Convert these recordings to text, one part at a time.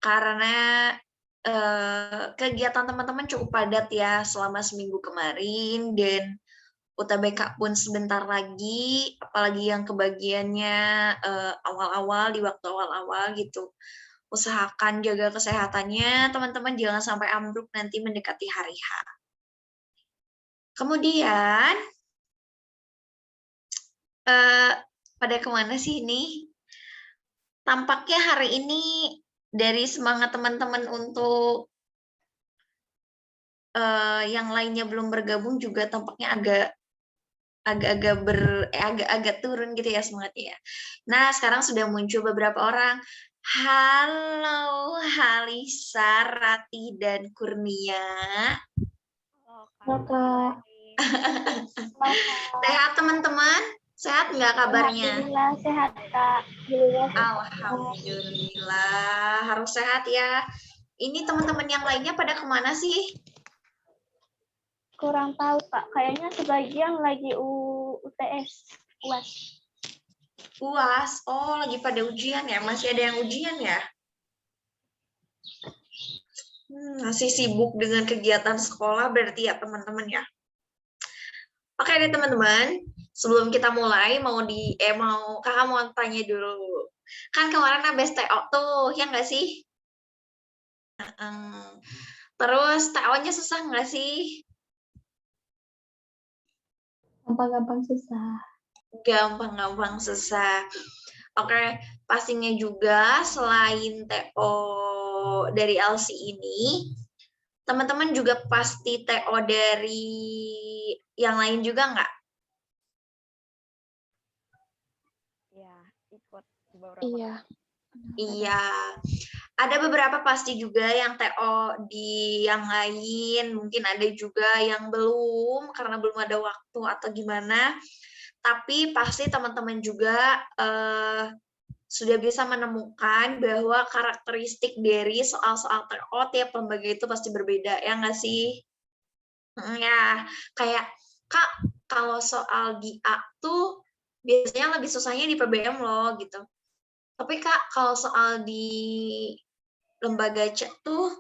karena kegiatan teman-teman cukup padat ya selama seminggu kemarin, dan UTBK pun sebentar lagi, apalagi yang kebagiannya awal-awal, di waktu awal-awal gitu. Usahakan jaga kesehatannya, teman-teman jangan sampai ambruk nanti mendekati hari H. Kemudian, pada kemana sih ini? Tampaknya hari ini dari semangat teman-teman untuk yang lainnya belum bergabung juga tampaknya agak-agak turun gitu ya semangatnya. Nah, sekarang sudah muncul beberapa orang. Halo Halisa, Rati, dan Kurnia. Halo, Kak. Sehat teman-teman? Sehat nggak kabarnya? Alhamdulillah sehat, Kak. Alhamdulillah, harus sehat ya. Ini teman-teman yang lainnya pada kemana sih? Kurang tahu, Kak. Kayaknya sebagian lagi UTS, UAS. UAS, oh lagi pada ujian ya? Masih ada yang ujian ya? Masih sibuk dengan kegiatan sekolah berarti ya teman-teman ya? Oke deh teman-teman, sebelum kita mulai kakak mau tanya dulu. Kan kemarin habis TO tuh, ya nggak sih? Terus TO-nya susah nggak sih? Gampang-gampang susah. Gampang-gampang susah. Oke, pastinya juga selain TO dari LC ini, teman-teman juga pasti TO dari yang lain juga nggak? Iya, ikut beberapa. Iya. Iya, ada beberapa pasti juga yang TO di yang lain, mungkin ada juga yang belum karena belum ada waktu atau gimana. Tapi pasti teman-teman juga sudah bisa menemukan bahwa karakteristik dari soal-soal TO tiap lembaga itu pasti berbeda, ya nggak sih? Ya, kayak Kak, kalau soal di A tuh biasanya lebih susahnya di PBM loh gitu. Tapi Kak, kalau soal di lembaga C tuh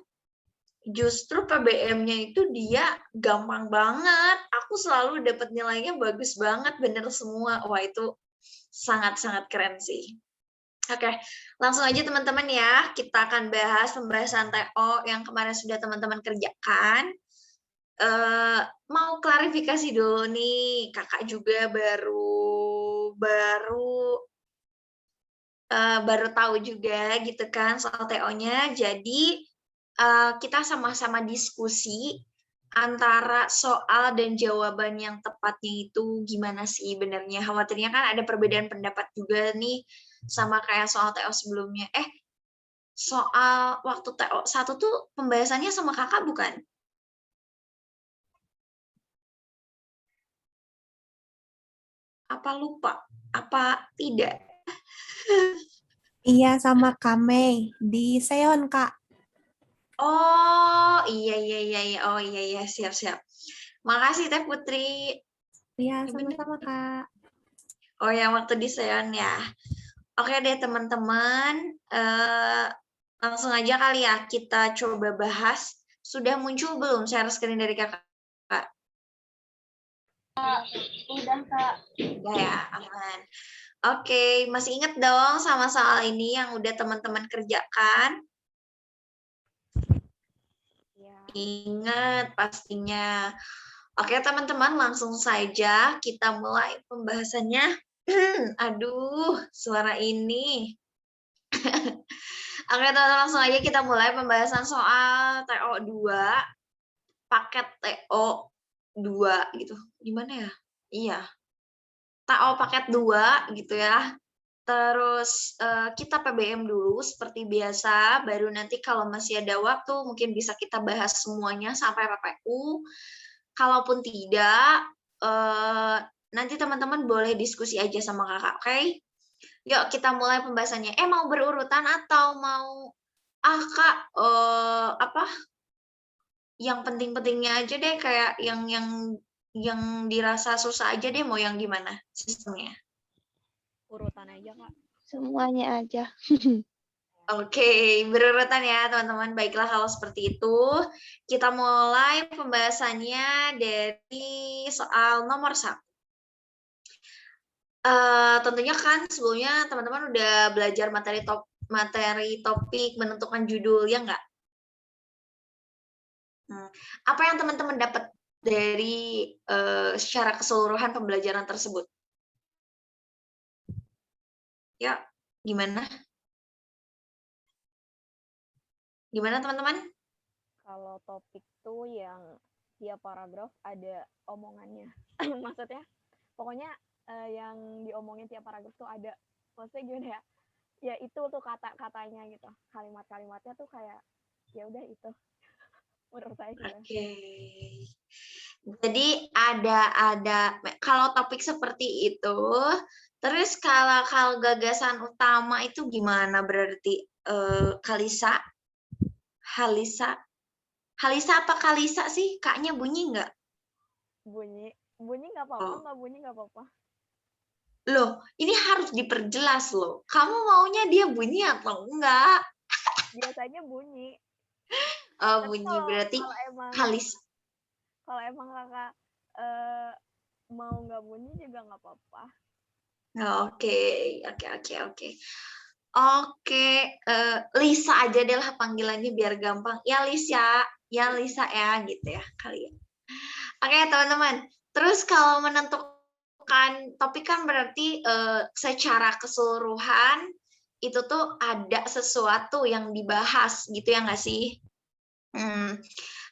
justru PBM-nya itu dia gampang banget. Aku selalu dapat nilainya bagus banget, bener semua. Wah, itu sangat-sangat keren sih. Oke, langsung aja teman-teman ya. Kita akan bahas pembahasan TO yang kemarin sudah teman-teman kerjakan. Mau klarifikasi dulu nih, kakak juga baru tahu juga gitu kan soal TO-nya. Jadi kita sama-sama diskusi antara soal dan jawaban yang tepatnya itu gimana sih benernya. Khawatirnya kan ada perbedaan pendapat juga nih sama kayak soal TO sebelumnya. Soal waktu TO 1 tuh pembahasannya sama kakak bukan? Apa lupa? Apa tidak? Iya, sama Kame di Seon, Kak. Oh, iya. Oh, iya, siap. Makasih Teh Putri. Iya, sama-sama, Kak. Oh, yang waktu di Seon ya. Oke deh teman-teman, langsung aja kali ya kita coba bahas. Sudah muncul belum share screen dari kakak? Udah, Kak. Udah ya, aman. Oke, masih ingat dong sama soal ini yang udah teman-teman kerjakan? Ya. Ingat pastinya. Oke teman-teman, langsung saja kita mulai pembahasannya. Aduh, suara ini. Oke teman-teman, langsung aja kita mulai pembahasan soal TO2, paket TO2 gitu. Gimana ya? Iya. TO paket 2 gitu ya. Terus kita PBM dulu seperti biasa, baru nanti kalau masih ada waktu mungkin bisa kita bahas semuanya sampai PPU. Kalaupun tidak, nanti teman-teman boleh diskusi aja sama kakak, oke? Yuk kita mulai pembahasannya. Mau berurutan atau mau Kak, yang penting-pentingnya aja deh, kayak yang dirasa susah aja deh, mau yang gimana sistemnya? Urutan aja, Kak. Semuanya aja. Oke, berurutan ya teman-teman. Baiklah kalau seperti itu, kita mulai pembahasannya dari soal nomor 1. Tentunya kan sebelumnya teman-teman udah belajar materi topik menentukan judul, ya nggak? Apa yang teman-teman dapat dari secara keseluruhan pembelajaran tersebut? Ya, gimana? Gimana teman-teman? Kalau topik tuh yang tiap paragraf ada omongannya. Maksudnya, pokoknya yang diomongin tiap paragraf tuh ada. Maksudnya gimana ya? Ya itu tuh kata-katanya gitu. Kalimat-kalimatnya tuh kayak ya udah itu. Menurut saya gitu. Oke. Jadi ada kalau topik seperti itu, terus kalau gagasan utama itu gimana berarti Kalisa? Halisa apa Kalisa sih? Kaknya bunyi nggak? Bunyi nggak apa-apa, nggak bunyi nggak apa-apa. Loh, ini harus diperjelas loh. Kamu maunya dia bunyi atau enggak? Biasanya bunyi. Oh, Tapi bunyi berarti Halisa. kalau emang kakak mau nggak bunyi juga nggak apa-apa. Oke. Oke, Lisa aja deh lah panggilannya biar gampang. Ya Lisa ya gitu ya kali ya. Oke teman-teman, terus kalau menentukan topik kan berarti secara keseluruhan itu tuh ada sesuatu yang dibahas gitu ya nggak sih?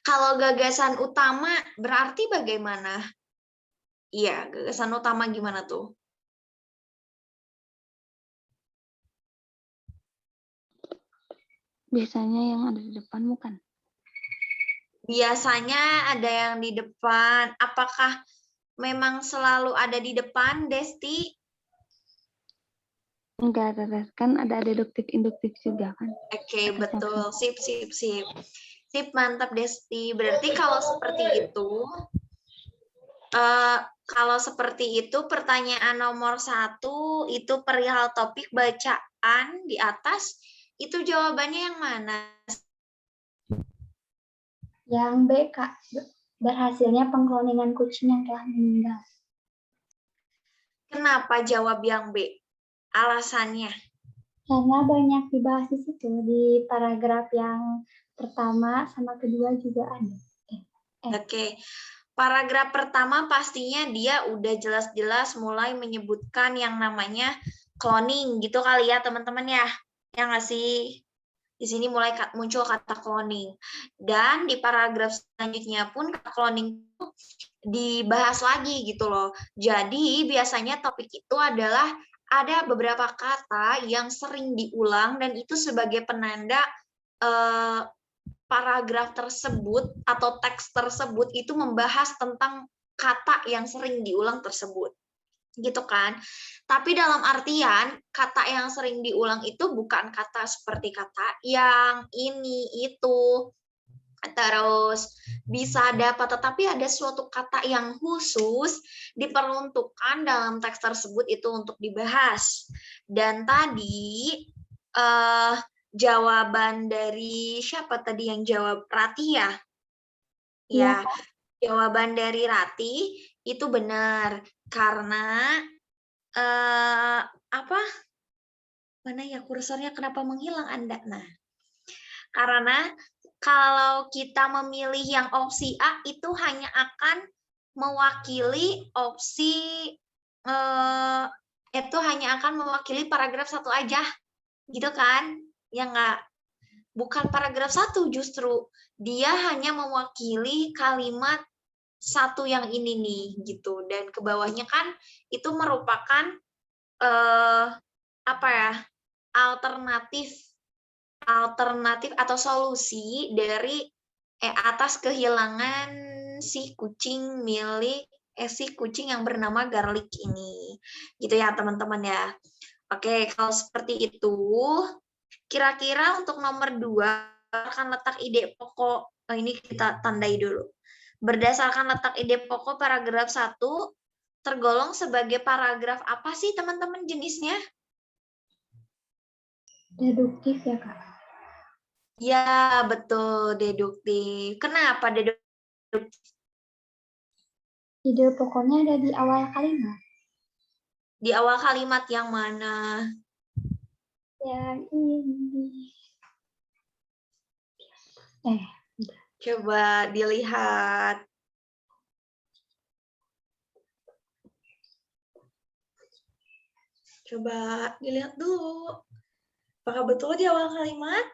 Kalau gagasan utama berarti bagaimana? Iya, gagasan utama gimana tuh? Biasanya yang ada di depan bukan? Biasanya ada yang di depan. Apakah memang selalu ada di depan, Desti? Enggak, kan ada deduktif-induktif juga kan? Oke, betul. Sip. Sip, mantap Desti. Berarti kalau seperti itu, pertanyaan nomor 1 itu perihal topik bacaan di atas, itu jawabannya yang mana? Yang B, Kak. Berhasilnya pengkloningan kucing yang telah meninggal. Kenapa jawab yang B? Alasannya? Karena banyak dibahas di situ, di paragraf yang pertama sama kedua juga ada. Oke. Paragraf pertama pastinya dia udah jelas-jelas mulai menyebutkan yang namanya cloning gitu kali ya teman-teman ya. Ya nggak sih? Di sini mulai muncul kata cloning. Dan di paragraf selanjutnya pun kata cloning itu dibahas lagi gitu loh. Jadi biasanya topik itu adalah ada beberapa kata yang sering diulang dan itu sebagai penanda paragraf tersebut atau teks tersebut itu membahas tentang kata yang sering diulang tersebut. Gitu kan. Tapi dalam artian kata yang sering diulang itu bukan kata seperti kata yang, ini, itu, terus bisa dapat, tetapi ada suatu kata yang khusus diperuntukkan dalam teks tersebut itu untuk dibahas. Dan tadi jawaban dari siapa tadi yang jawab? Rati ya? Ya, jawaban dari Rati itu benar karena apa? Mana ya kursornya kenapa menghilang Anda? Nah, karena kalau kita memilih yang opsi A itu hanya akan mewakili opsi itu hanya akan mewakili paragraf 1 aja. Gitu kan? Ya enggak? Bukan paragraf 1 justru. Dia hanya mewakili kalimat 1 yang ini nih gitu. Dan ke bawahnya kan itu merupakan apa ya? Alternatif atau solusi dari atas kehilangan si kucing yang bernama Garlic ini. Gitu ya, teman-teman ya. Oke, kalau seperti itu, kira-kira untuk nomor 2 akan letak ide pokok. Ini kita tandai dulu. Berdasarkan letak ide pokok paragraf 1 tergolong sebagai paragraf apa sih teman-teman jenisnya? Deduktif ya, Kak? Ya, betul, deduktif. Kenapa deduktif? Ide pokoknya ada di awal kalimat. Di awal kalimat yang mana? Yang ini. Coba dilihat. Coba dilihat dulu. Apakah betul di awal kalimat?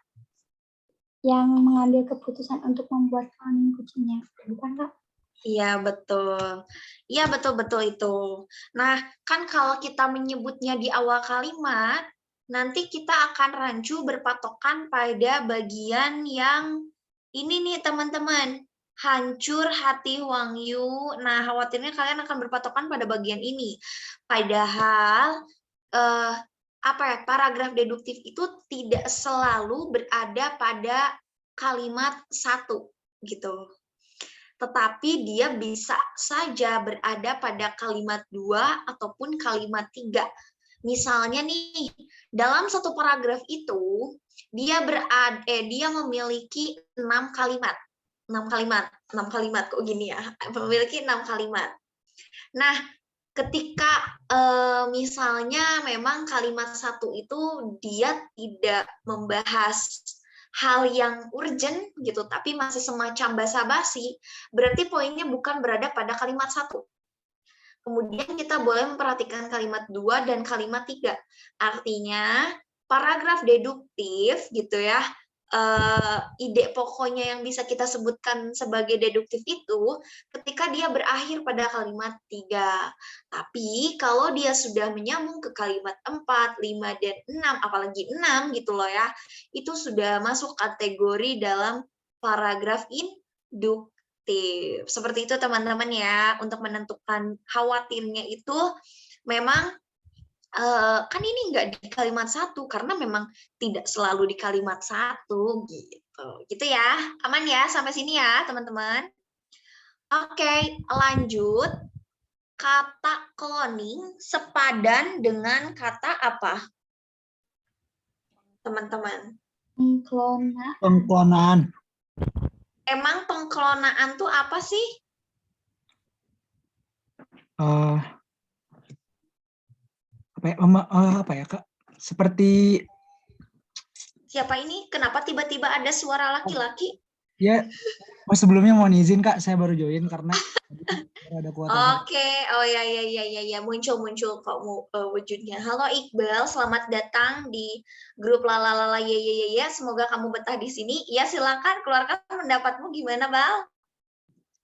Yang mengambil keputusan untuk membuat cloning kucingnya. Bukan, Kak? Iya, betul. Iya, betul-betul itu. Nah, kan kalau kita menyebutnya di awal kalimat, nanti kita akan rancu berpatokan pada bagian yang ini nih, teman-teman. Hancur hati Wang Yu. Nah, khawatirnya kalian akan berpatokan pada bagian ini. Padahal, paragraf deduktif itu tidak selalu berada pada kalimat satu, gitu. Tetapi dia bisa saja berada pada kalimat 2 ataupun kalimat 3. Misalnya nih, dalam satu paragraf itu, dia memiliki 6 kalimat. 6 kalimat, kok gini ya? Memiliki 6 kalimat. Nah, ketika misalnya memang kalimat 1 itu dia tidak membahas hal yang urgent gitu, tapi masih semacam basa-basi, berarti poinnya bukan berada pada kalimat 1. Kemudian kita boleh memperhatikan kalimat 2 dan kalimat 3. Artinya, paragraf deduktif gitu ya, ide pokoknya yang bisa kita sebutkan sebagai deduktif itu ketika dia berakhir pada kalimat 3. Tapi kalau dia sudah menyambung ke kalimat 4, 5, dan 6, apalagi 6 gitu loh ya, itu sudah masuk kategori dalam paragraf induktif. Seperti itu teman-teman ya, untuk menentukan khawatirnya itu memang kan ini nggak di kalimat 1 karena memang tidak selalu di kalimat 1 gitu ya. Aman ya sampai sini ya teman-teman. Oke, lanjut. Kata cloning sepadan dengan kata apa? Teman-teman. Pengklonaan. Emang pengklonaan tuh apa sih? Apa ya Kak? Seperti Siapa ini? Kenapa tiba-tiba ada suara laki-laki? ya, sebelumnya mohon izin Kak, saya baru join karena ada kuotanya. Oke, oh ya, muncul kok wujudnya. Halo Iqbal, selamat datang di grup lalalala ya. Semoga kamu betah di sini. Ya silakan keluarkan pendapatmu gimana, Bal?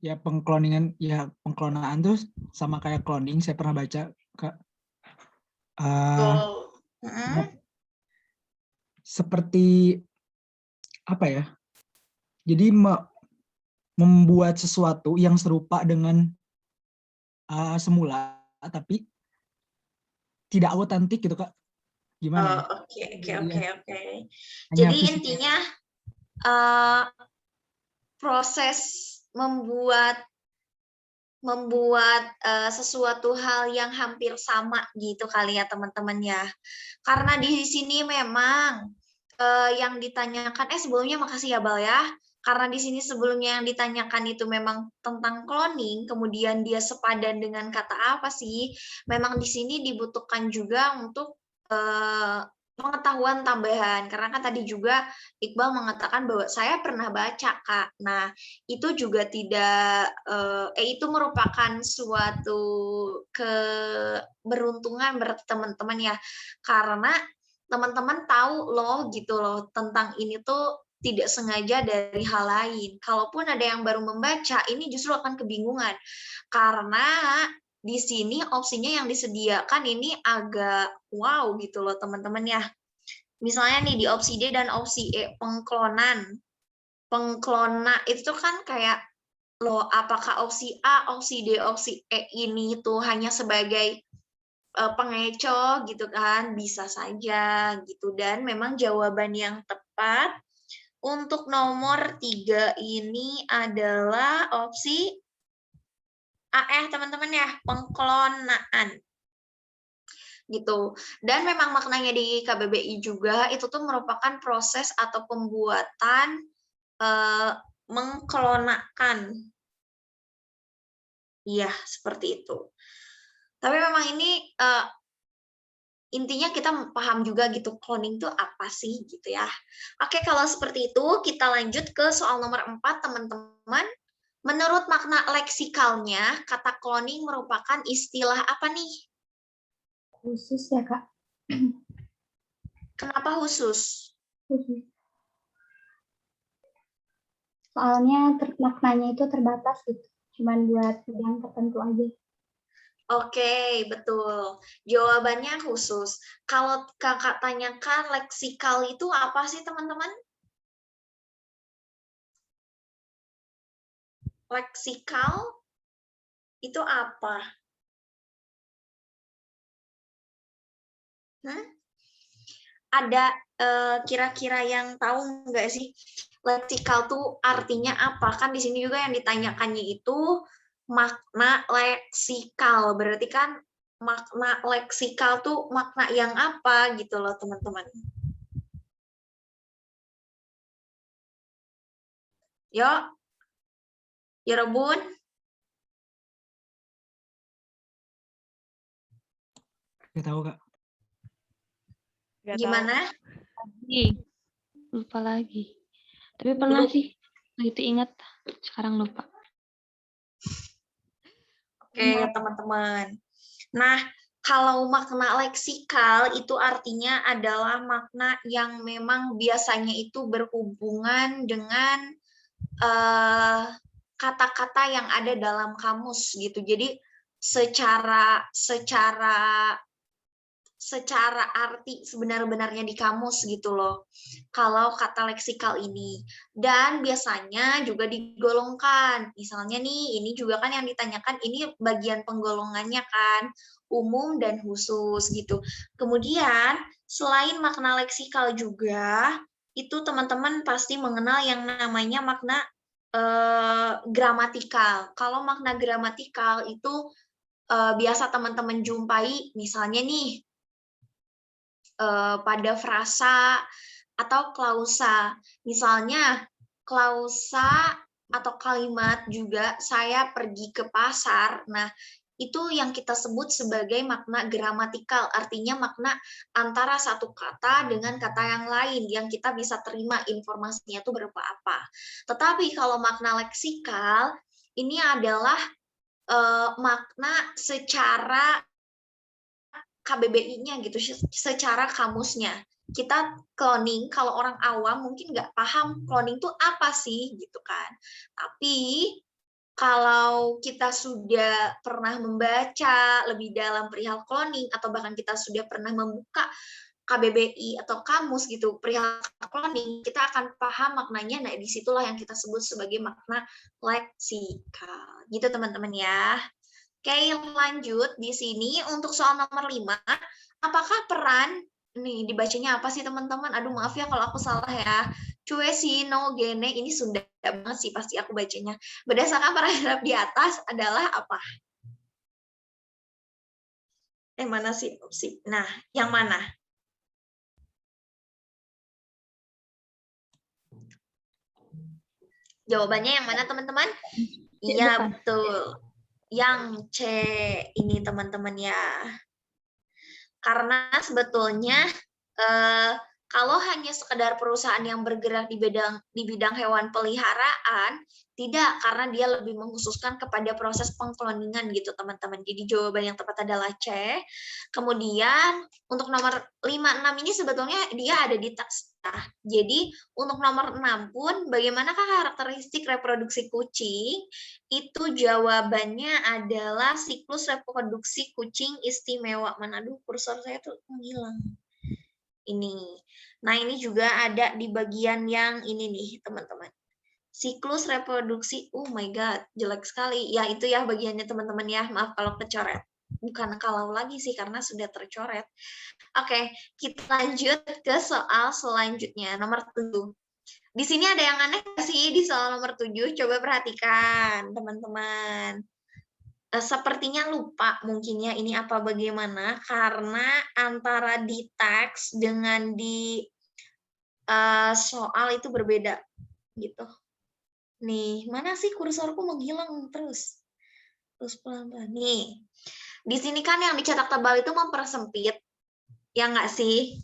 Ya pengklonaan tuh sama kayak cloning, saya pernah baca Kak. Seperti apa ya? Jadi membuat sesuatu yang serupa dengan semula, tapi tidak autentik gitu Kak. Gimana ya? Oke. Jadi intinya proses membuat sesuatu hal yang hampir sama gitu kali ya teman-teman ya. Karena di sini memang yang ditanyakan, sebelumnya makasih ya Bal ya. Karena di sini sebelumnya yang ditanyakan itu memang tentang cloning, kemudian dia sepadan dengan kata apa sih? Memang di sini dibutuhkan juga untuk pengetahuan tambahan. Karena kan tadi juga Iqbal mengatakan bahwa saya pernah baca, Kak. Nah, itu juga tidak, itu merupakan suatu keberuntungan berarti teman-teman ya. Karena teman-teman tahu loh gitu loh tentang ini tuh tidak sengaja dari hal lain. Kalaupun ada yang baru membaca, ini justru akan kebingungan. Karena di sini opsinya yang disediakan ini agak wow gitu loh teman-teman ya. Misalnya nih di opsi D dan opsi E, pengklonan. Pengklona itu kan kayak loh apakah opsi A, opsi D, opsi E ini tuh hanya sebagai pengecoh gitu kan, bisa saja gitu. Dan memang jawaban yang tepat untuk nomor 3 ini adalah opsi A teman-teman ya, pengklonaan. gitu. Dan memang maknanya di KBBI juga itu tuh merupakan proses atau pembuatan mengklonakan. Iya, seperti itu. Tapi memang ini intinya kita paham juga gitu, cloning itu apa sih gitu ya. Oke, kalau seperti itu kita lanjut ke soal nomor 4, teman-teman. Menurut makna leksikalnya, kata cloning merupakan istilah apa nih? Khusus ya, Kak. Kenapa khusus? Khusus. Soalnya maknanya itu terbatas gitu. Cuman buat bidang tertentu aja. Oke, betul. Jawabannya khusus. Kalau kakak tanyakan leksikal itu apa sih, teman-teman? Leksikal itu apa? Ada kira-kira yang tahu nggak sih leksikal tuh artinya apa? Kan di sini juga yang ditanyakannya itu makna leksikal. Berarti kan makna leksikal tuh makna yang apa gitu loh, teman-teman. Yuk. Ya, Rebun. Gak tahu, Kak. Nggak Gimana? Lupa lagi. Tapi pernah sih, itu ingat, sekarang lupa. Oke, teman-teman. Nah, kalau makna leksikal itu artinya adalah makna yang memang biasanya itu berhubungan dengan kata-kata yang ada dalam kamus gitu. Jadi secara arti sebenar-benarnya di kamus gitu loh. Kalau kata leksikal ini. Dan biasanya juga digolongkan. Misalnya nih, ini juga kan yang ditanyakan, ini bagian penggolongannya kan, umum dan khusus gitu. Kemudian, selain makna leksikal juga, itu teman-teman pasti mengenal yang namanya makna gramatikal. Kalau makna gramatikal itu biasa teman-teman jumpai, misalnya nih, pada frasa atau klausa. Misalnya, klausa atau kalimat juga saya pergi ke pasar. Nah, itu yang kita sebut sebagai makna gramatikal, artinya makna antara satu kata dengan kata yang lain, yang kita bisa terima informasinya itu berupa apa. Tetapi kalau makna leksikal, ini adalah makna secara KBBI-nya gitu, secara kamusnya. Kita cloning, kalau orang awam mungkin nggak paham cloning itu apa sih, gitu kan. Tapi, kalau kita sudah pernah membaca lebih dalam perihal cloning, atau bahkan kita sudah pernah membuka KBBI atau kamus gitu, perihal cloning, kita akan paham maknanya, nah disitulah yang kita sebut sebagai makna leksikal. Gitu teman-teman ya. Oke, lanjut di sini untuk soal nomor 5. Apakah peran, nih dibacanya apa sih teman-teman? Aduh maaf ya kalau aku salah ya. Cue si no gene, ini Sunda banget sih pasti aku bacanya. Berdasarkan paragraf di atas adalah apa? Mana sih opsi? Nah, yang mana? Jawabannya yang mana teman-teman? Iya, betul. Yang C ini teman-teman ya. Karena sebetulnya kalau hanya sekedar perusahaan yang bergerak di bidang hewan peliharaan, tidak, karena dia lebih mengkhususkan kepada proses pengkloningan gitu teman-teman. Jadi jawaban yang tepat adalah C. Kemudian untuk nomor 5, 6 ini sebetulnya dia ada di teks. Jadi untuk nomor 6 pun bagaimanakah karakteristik reproduksi kucing? Itu jawabannya adalah siklus reproduksi kucing istimewa. Mana, aduh kursor saya tuh menghilang. Ini. Nah, ini juga ada di bagian yang ini nih, teman-teman. Siklus reproduksi, oh my god, jelek sekali. Ya, itu ya bagiannya teman-teman ya. Maaf kalau kecoret. Bukan kalau lagi sih, karena sudah tercoret. Oke, kita lanjut ke soal selanjutnya, nomor 7. Di sini ada yang aneh nggak sih di soal nomor 7? Coba perhatikan, teman-teman. sepertinya lupa mungkinnya ini apa bagaimana, karena antara di teks dengan di soal itu berbeda gitu. Nih, mana sih kursorku menghilang terus pelan-pelan. Nih, di sini kan yang dicetak tebal itu mempersempit, ya nggak sih?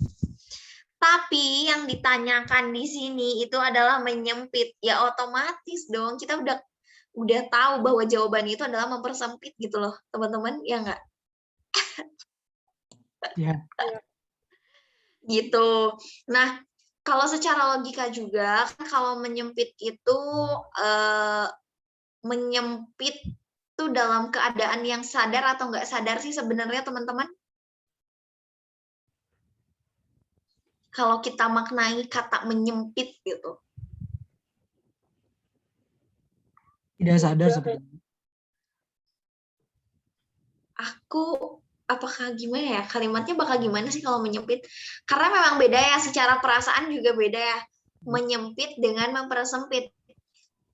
Tapi yang ditanyakan di sini itu adalah menyempit, ya otomatis dong kita udah tahu bahwa jawabannya itu adalah mempersempit gitu loh, teman-teman, ya nggak? Ya, Gitu. Nah, kalau secara logika juga, kan kalau menyempit itu menyempit itu dalam keadaan yang sadar atau nggak sadar sih sebenarnya teman-teman? Kalau kita maknai kata menyempit gitu. tidak sadar seperti Aku apakah gimana ya, kalimatnya bakal gimana sih kalau menyempit? Karena memang beda ya, secara perasaan juga beda ya, menyempit dengan mempersempit.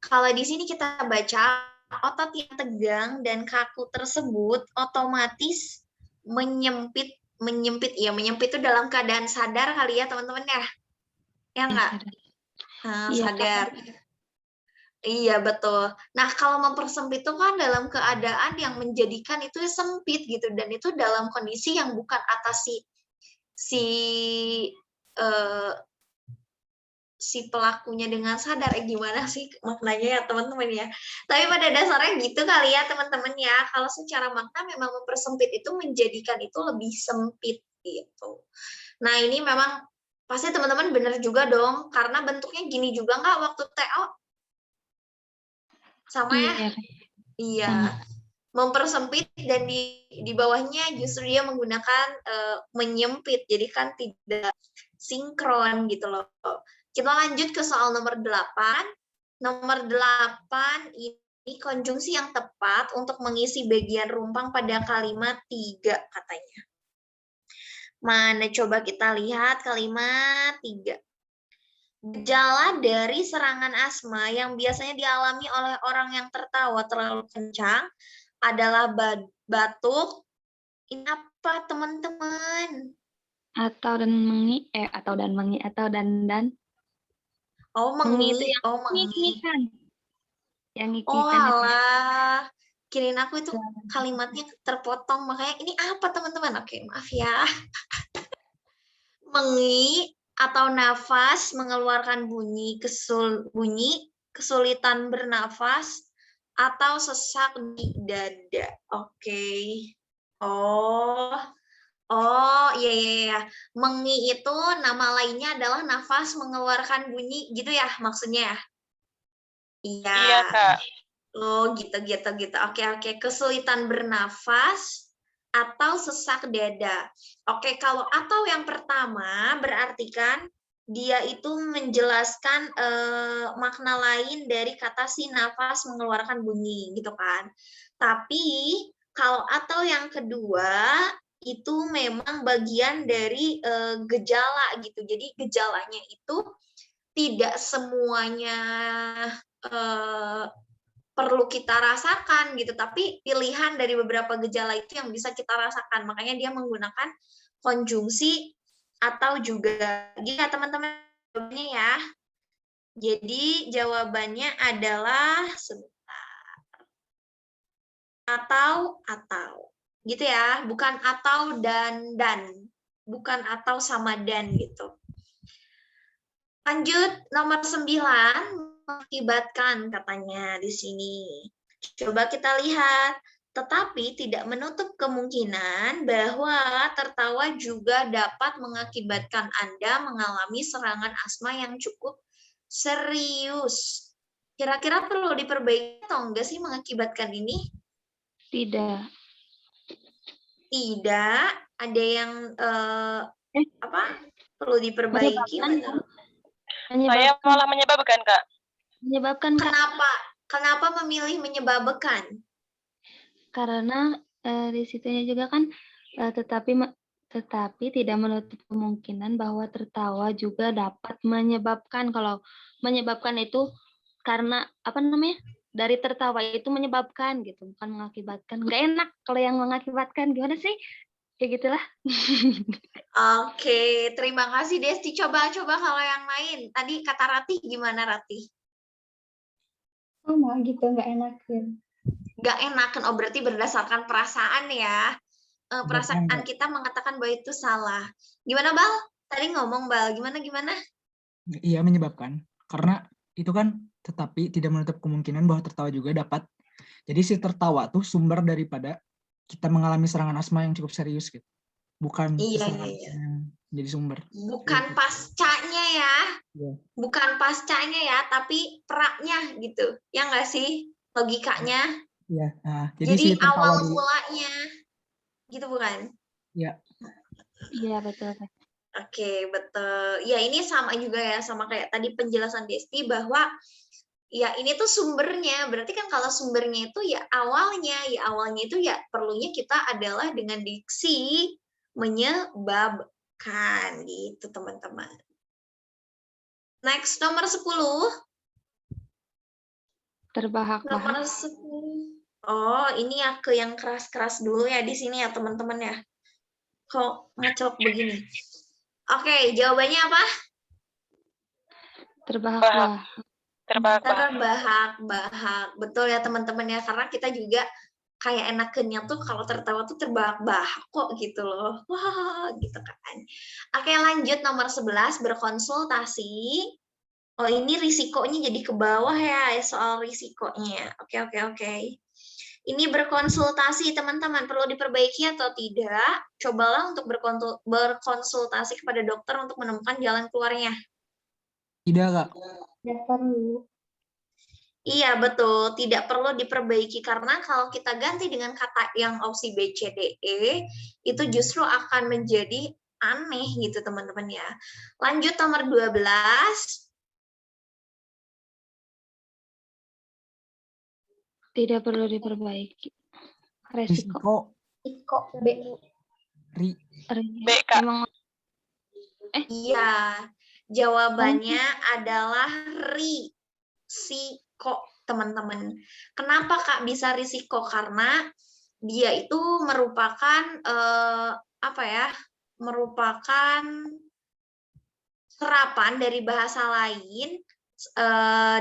Kalau di sini kita baca otot yang tegang dan kaku tersebut otomatis menyempit itu dalam keadaan sadar kali ya teman-teman ya. Ya enggak? Iya, Sadar. Iya, betul. Nah, kalau mempersempit itu kan dalam keadaan yang menjadikan itu sempit gitu, dan itu dalam kondisi yang bukan atas si pelakunya dengan sadar. Gimana sih maknanya ya teman-teman ya? Tapi pada dasarnya gitu kali ya teman-teman ya. Kalau secara makna memang mempersempit itu menjadikan itu lebih sempit gitu. Nah, ini memang pasti teman-teman benar juga dong, karena bentuknya gini juga nggak waktu TO? Sama ya? Iya, Iya, sama. mempersempit dan di bawahnya justru dia menggunakan menyempit, jadi kan tidak sinkron gitu loh. Kita lanjut ke soal nomor 8. Nomor 8 ini konjungsi yang tepat untuk mengisi bagian rumpang pada kalimat 3 katanya. Mana coba kita lihat kalimat 3. Gejala dari serangan asma yang biasanya dialami oleh orang yang tertawa terlalu kencang adalah batuk. Ini apa teman-teman? Atau dan mengi, atau dan mengi, atau dan. Oh, Mengi itu mengi. yang Oh, mengi. ngik-ngikan. Yang Oh, ngik-ngikan itu. alah. Kirain aku itu kalimatnya terpotong, makanya ini apa teman-teman? Oke, maaf ya. Mengi atau nafas mengeluarkan bunyi, kesulitan bernafas, atau sesak di dada. Oke. Oh, iya. Mengi itu nama lainnya adalah nafas mengeluarkan bunyi gitu ya maksudnya ya? Iya. Iya, Kak. Oh, gitu. Oke. Kesulitan bernafas atau sesak dada. Oke, kalau atau yang pertama berarti kan dia itu menjelaskan makna lain dari kata si nafas mengeluarkan bunyi gitu kan. Tapi kalau atau yang kedua itu memang bagian dari gejala gitu. Jadi gejalanya itu tidak semuanya perlu kita rasakan gitu, tapi pilihan dari beberapa gejala itu yang bisa kita rasakan. Makanya dia menggunakan konjungsi atau juga. Ya, teman-teman, jawabannya ya. Jadi jawabannya adalah atau. Gitu ya, bukan atau dan. Bukan atau sama dan gitu. Lanjut nomor 9, mengakibatkan katanya di sini. Coba kita lihat. Tetapi tidak menutup kemungkinan bahwa tertawa juga dapat mengakibatkan Anda mengalami serangan asma yang cukup serius. Kira-kira perlu diperbaiki atau enggak sih mengakibatkan ini? Tidak. Tidak. Ada yang perlu diperbaiki? Saya malah menyebabkan, Kak. Menyebabkan, Kak. Kenapa memilih menyebabkan? Karena di situnya juga kan tetapi tidak menutup kemungkinan bahwa tertawa juga dapat menyebabkan. Kalau menyebabkan itu karena apa namanya? dari tertawa itu menyebabkan gitu, bukan mengakibatkan. Nggak enak kalau yang mengakibatkan, gimana sih? Kayak gitulah. Oke, terima kasih Desti. Coba kalau yang lain. Tadi kata Ratih gimana Ratih? Sama gitu, nggak enakin. Nggak enakan, oh berarti berdasarkan perasaan ya. Perasaan Menyebabkan, Kak. kita mengatakan bahwa itu salah. Gimana Bal? Tadi ngomong Bal, gimana? Iya, menyebabkan. Karena itu kan tetapi tidak menutup kemungkinan bahwa tertawa juga dapat. Jadi si tertawa tuh sumber daripada kita mengalami serangan asma yang cukup serius gitu. Bukan si Iya. serangan asma yang jadi sumber. Bukan Gitu. pascanya ya. Iya. Bukan pascanya ya, tapi praknya gitu. Ya nggak sih? Logikanya. Iya. Nah, jadi si Jadi tertawa awal dulu. mulanya. Gitu bukan? Iya. Iya, betul. Oke, betul. Ya, ini sama juga ya, sama kayak tadi penjelasan Desti bahwa ya ini tuh sumbernya. Berarti kan kalau sumbernya itu ya awalnya itu ya perlunya kita adalah dengan diksi menyebabkan gitu, teman-teman. Next, nomor 10. Terbahak-bahak. Nomor 10. Oh, ini ya ke yang keras-keras dulu ya di sini ya, teman-teman ya. Kok ngacok begini? Oke, jawabannya apa? Terbahak-bahak. Terbahak-bahak. Betul ya teman-teman ya, karena kita juga kayak enakennya tuh kalau tertawa tuh terbahak-bahak kok gitu loh. Wah, gitu kan. Oke, lanjut nomor 11, berkonsultasi. Oh, ini risikonya jadi ke bawah ya, soal risikonya. Oke. Ini berkonsultasi, teman-teman, perlu diperbaiki atau tidak? Cobalah untuk berkonsultasi kepada dokter untuk menemukan jalan keluarnya. Tidak, Kak. Nggak perlu. Iya, betul. Tidak perlu diperbaiki karena kalau kita ganti dengan kata yang opsi B, C, D, E, itu justru akan menjadi aneh gitu, teman-teman ya. Lanjut nomor 12. Tidak perlu diperbaiki. Resiko. Iko B. B, Kak. Memang Iya, jawabannya adalah risiko, teman-teman. Kenapa Kak bisa risiko? Karena dia itu merupakan merupakan serapan dari bahasa lain,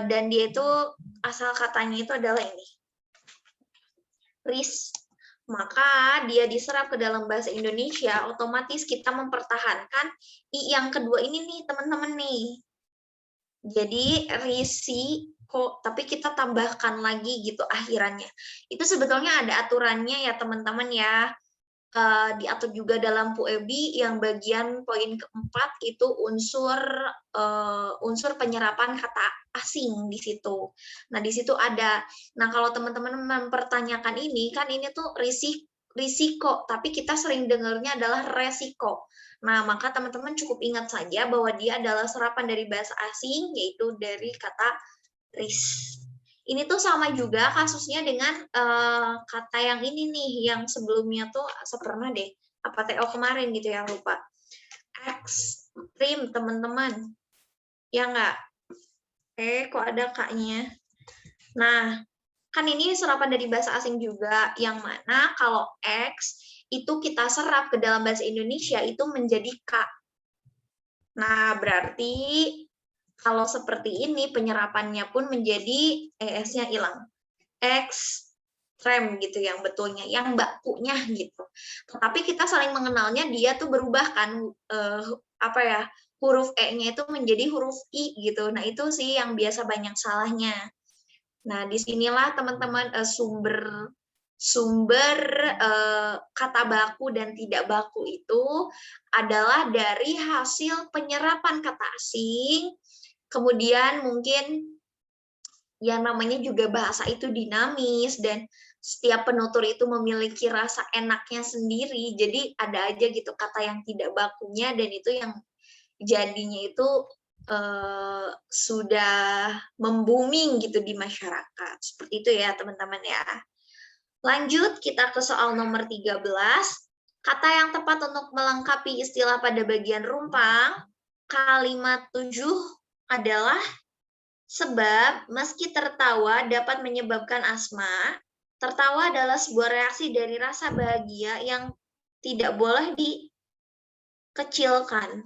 dan dia itu asal katanya itu adalah ini, risk. Maka dia diserap ke dalam bahasa Indonesia, otomatis kita mempertahankan I yang kedua ini nih, teman-teman nih. Jadi risiko, tapi kita tambahkan lagi gitu akhirannya. Itu sebetulnya ada aturannya ya teman-teman ya. Diatur juga dalam PUEB yang bagian poin keempat itu unsur penyerapan kata asing di situ. Nah, di situ ada. Nah, kalau teman-teman mempertanyakan ini, kan ini tuh risiko, tapi kita sering dengarnya adalah resiko. Nah, maka teman-teman cukup ingat saja bahwa dia adalah serapan dari bahasa asing, yaitu dari kata risk. Ini tuh sama juga kasusnya dengan kata yang ini nih, yang sebelumnya tuh pernah deh, apa TO kemarin gitu ya, lupa. Ekstrim, teman-teman. Ya nggak? Kok ada Kak-nya? Nah, kan ini serapan dari bahasa asing juga, yang mana kalau X itu kita serap ke dalam bahasa Indonesia itu menjadi K. Nah, berarti kalau seperti ini penyerapannya pun menjadi ES-nya hilang. Ekstrem gitu yang betulnya, yang bakunya gitu. Tetapi kita saling mengenalnya dia tuh berubah kan, huruf E-nya itu menjadi huruf I gitu. Nah, itu sih yang biasa banyak salahnya. Nah, disinilah teman-teman sumber kata baku dan tidak baku itu adalah dari hasil penyerapan kata asing. Kemudian mungkin yang namanya juga bahasa itu dinamis dan setiap penutur itu memiliki rasa enaknya sendiri. Jadi ada aja gitu kata yang tidak bakunya dan itu yang jadinya itu sudah membuming gitu di masyarakat. Seperti itu ya teman-teman ya. Lanjut kita ke soal nomor 13. Kata yang tepat untuk melengkapi istilah pada bagian rumpang kalimat 7 adalah Sebab meski tertawa dapat menyebabkan asma, tertawa adalah sebuah reaksi dari rasa bahagia yang tidak boleh dikecilkan.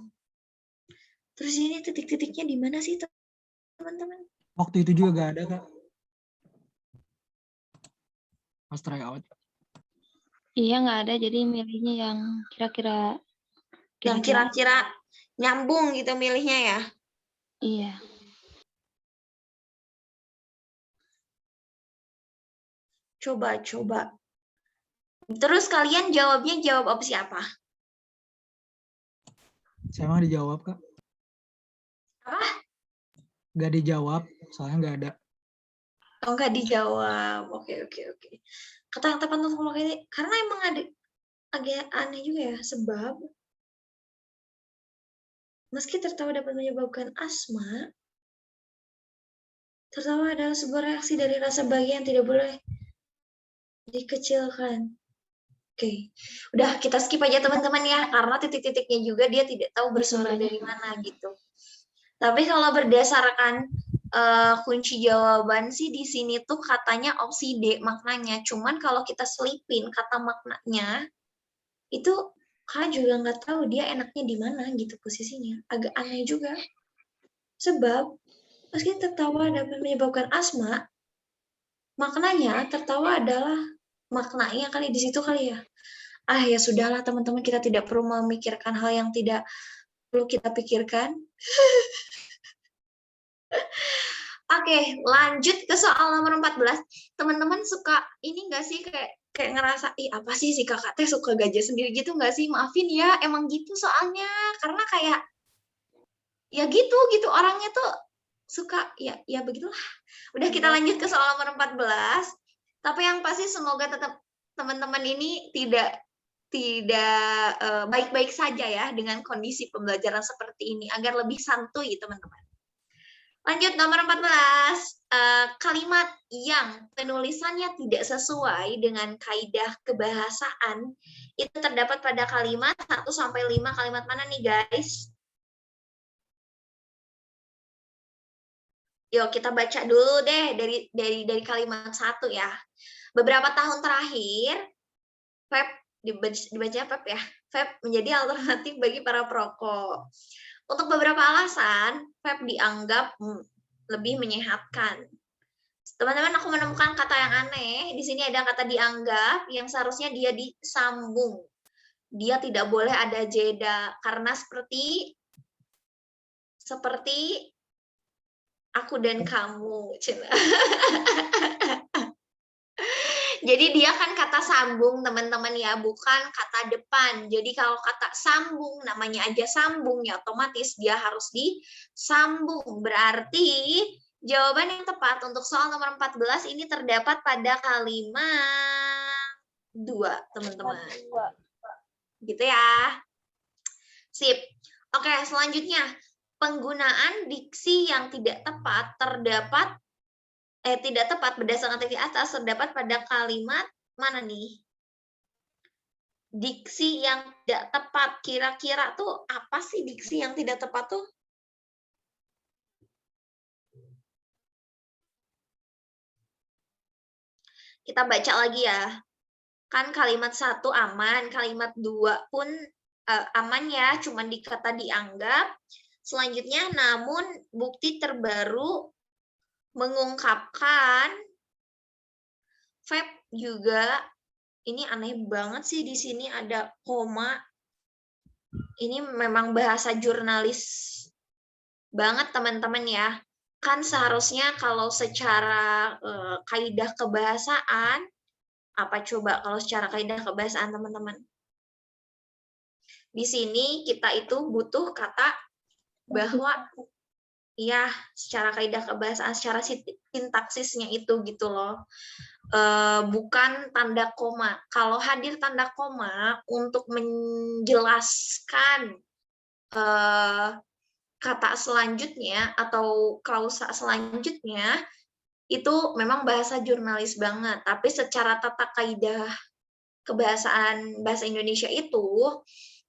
Terus ini titik-titiknya di mana sih, teman-teman? Waktu itu juga gak ada, Kak. Pas try out. Iya, nggak ada. Jadi milihnya yang kira-kira. Yang kira-kira nyambung gitu milihnya ya? Iya. Coba. Terus kalian jawabnya jawab opsi apa? Saya mah dijawab, Kak. Apa? Gak dijawab, soalnya gak ada. Oh, nggak dijawab. Oke. Kata yang tepat untuk memakai, karena emang ada agak aneh juga ya, sebab meski tertawa dapat menyebabkan asma, tertawa adalah sebuah reaksi dari rasa bahagia yang tidak boleh dikecilkan. Oke, udah kita skip aja teman-teman ya, karena titik-titiknya juga dia tidak tahu bersumber dari mana gitu. Tapi kalau berdasarkan kunci jawaban sih di sini tuh katanya opsi D maknanya. Cuman kalau kita selipin kata maknanya, itu kalian juga nggak tahu dia enaknya di mana gitu posisinya. Agak aneh juga. Sebab meski tertawa dapat menyebabkan asma, maknanya tertawa adalah maknanya kali di situ kali ya. Ya sudahlah teman-teman, kita tidak perlu memikirkan hal yang tidak perlu kita pikirkan. Oke, lanjut ke soal nomor 14. Teman-teman suka ini nggak sih kayak ngerasa, apa sih si kakak teh suka gajah sendiri gitu nggak sih? Maafin ya, emang gitu soalnya. Karena kayak, ya gitu orangnya tuh suka, ya begitulah. Udah kita lanjut ke soal nomor 14. Tapi yang pasti semoga tetap teman-teman ini tidak baik-baik saja ya dengan kondisi pembelajaran seperti ini, agar lebih santuy teman-teman. Lanjut nomor 14. Kalimat yang penulisannya tidak sesuai dengan kaidah kebahasaan itu terdapat pada kalimat 1 sampai 5. Kalimat mana nih, guys? Yuk kita baca dulu deh dari kalimat 1 ya. Beberapa tahun terakhir, vape dibaca vape ya. Vape menjadi alternatif bagi para perokok. Untuk beberapa alasan, vape dianggap lebih menyehatkan. Teman-teman, aku menemukan kata yang aneh. Di sini ada kata dianggap yang seharusnya dia disambung. Dia tidak boleh ada jeda karena seperti aku dan kamu. Jadi dia kan kata sambung teman-teman ya, bukan kata depan. Jadi kalau kata sambung, namanya aja sambung ya, otomatis dia harus disambung. Berarti jawaban yang tepat untuk soal nomor 14 ini terdapat pada kalimat 2, teman-teman. Gitu ya. Sip. Oke, selanjutnya. Penggunaan diksi yang tidak tepat tidak tepat berdasarkan teks di atas terdapat pada kalimat mana nih? Diksi yang tidak tepat, kira-kira tuh apa sih diksi yang tidak tepat tuh? Kita baca lagi ya. Kan kalimat 1 aman, kalimat 2 pun aman ya, cuman dikata dianggap. Selanjutnya, namun bukti terbaru mengungkapkan vape juga, ini aneh banget sih, di sini ada koma. Ini memang bahasa jurnalis banget teman-teman ya. Kan seharusnya kalau secara kaidah kebahasaan, apa coba kalau secara kaidah kebahasaan teman-teman? Di sini kita itu butuh kata bahwa ya secara kaidah kebahasaan, secara sintaksisnya itu gitu loh. Bukan tanda koma. Kalau hadir tanda koma untuk menjelaskan kata selanjutnya atau klausa selanjutnya, itu memang bahasa jurnalis banget. Tapi secara tata kaidah kebahasaan bahasa Indonesia itu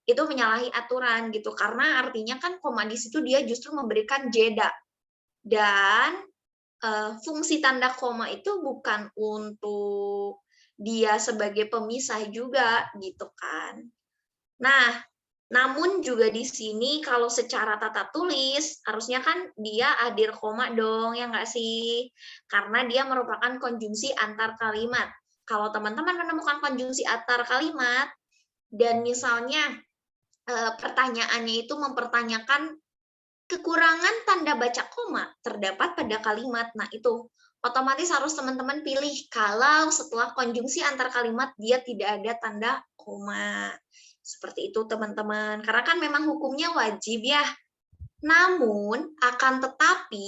menyalahi aturan gitu, karena artinya kan koma di situ dia justru memberikan jeda, dan fungsi tanda koma itu bukan untuk dia sebagai pemisah juga gitu kan. Nah, namun juga di sini kalau secara tata tulis harusnya kan dia hadir koma dong, ya nggak sih? Karena dia merupakan konjungsi antar kalimat. Kalau teman-teman menemukan konjungsi antar kalimat dan misalnya pertanyaannya itu mempertanyakan kekurangan tanda baca koma terdapat pada kalimat. Nah, itu otomatis harus teman-teman pilih kalau setelah konjungsi antar kalimat dia tidak ada tanda koma. Seperti itu, teman-teman. Karena kan memang hukumnya wajib ya. Namun, akan tetapi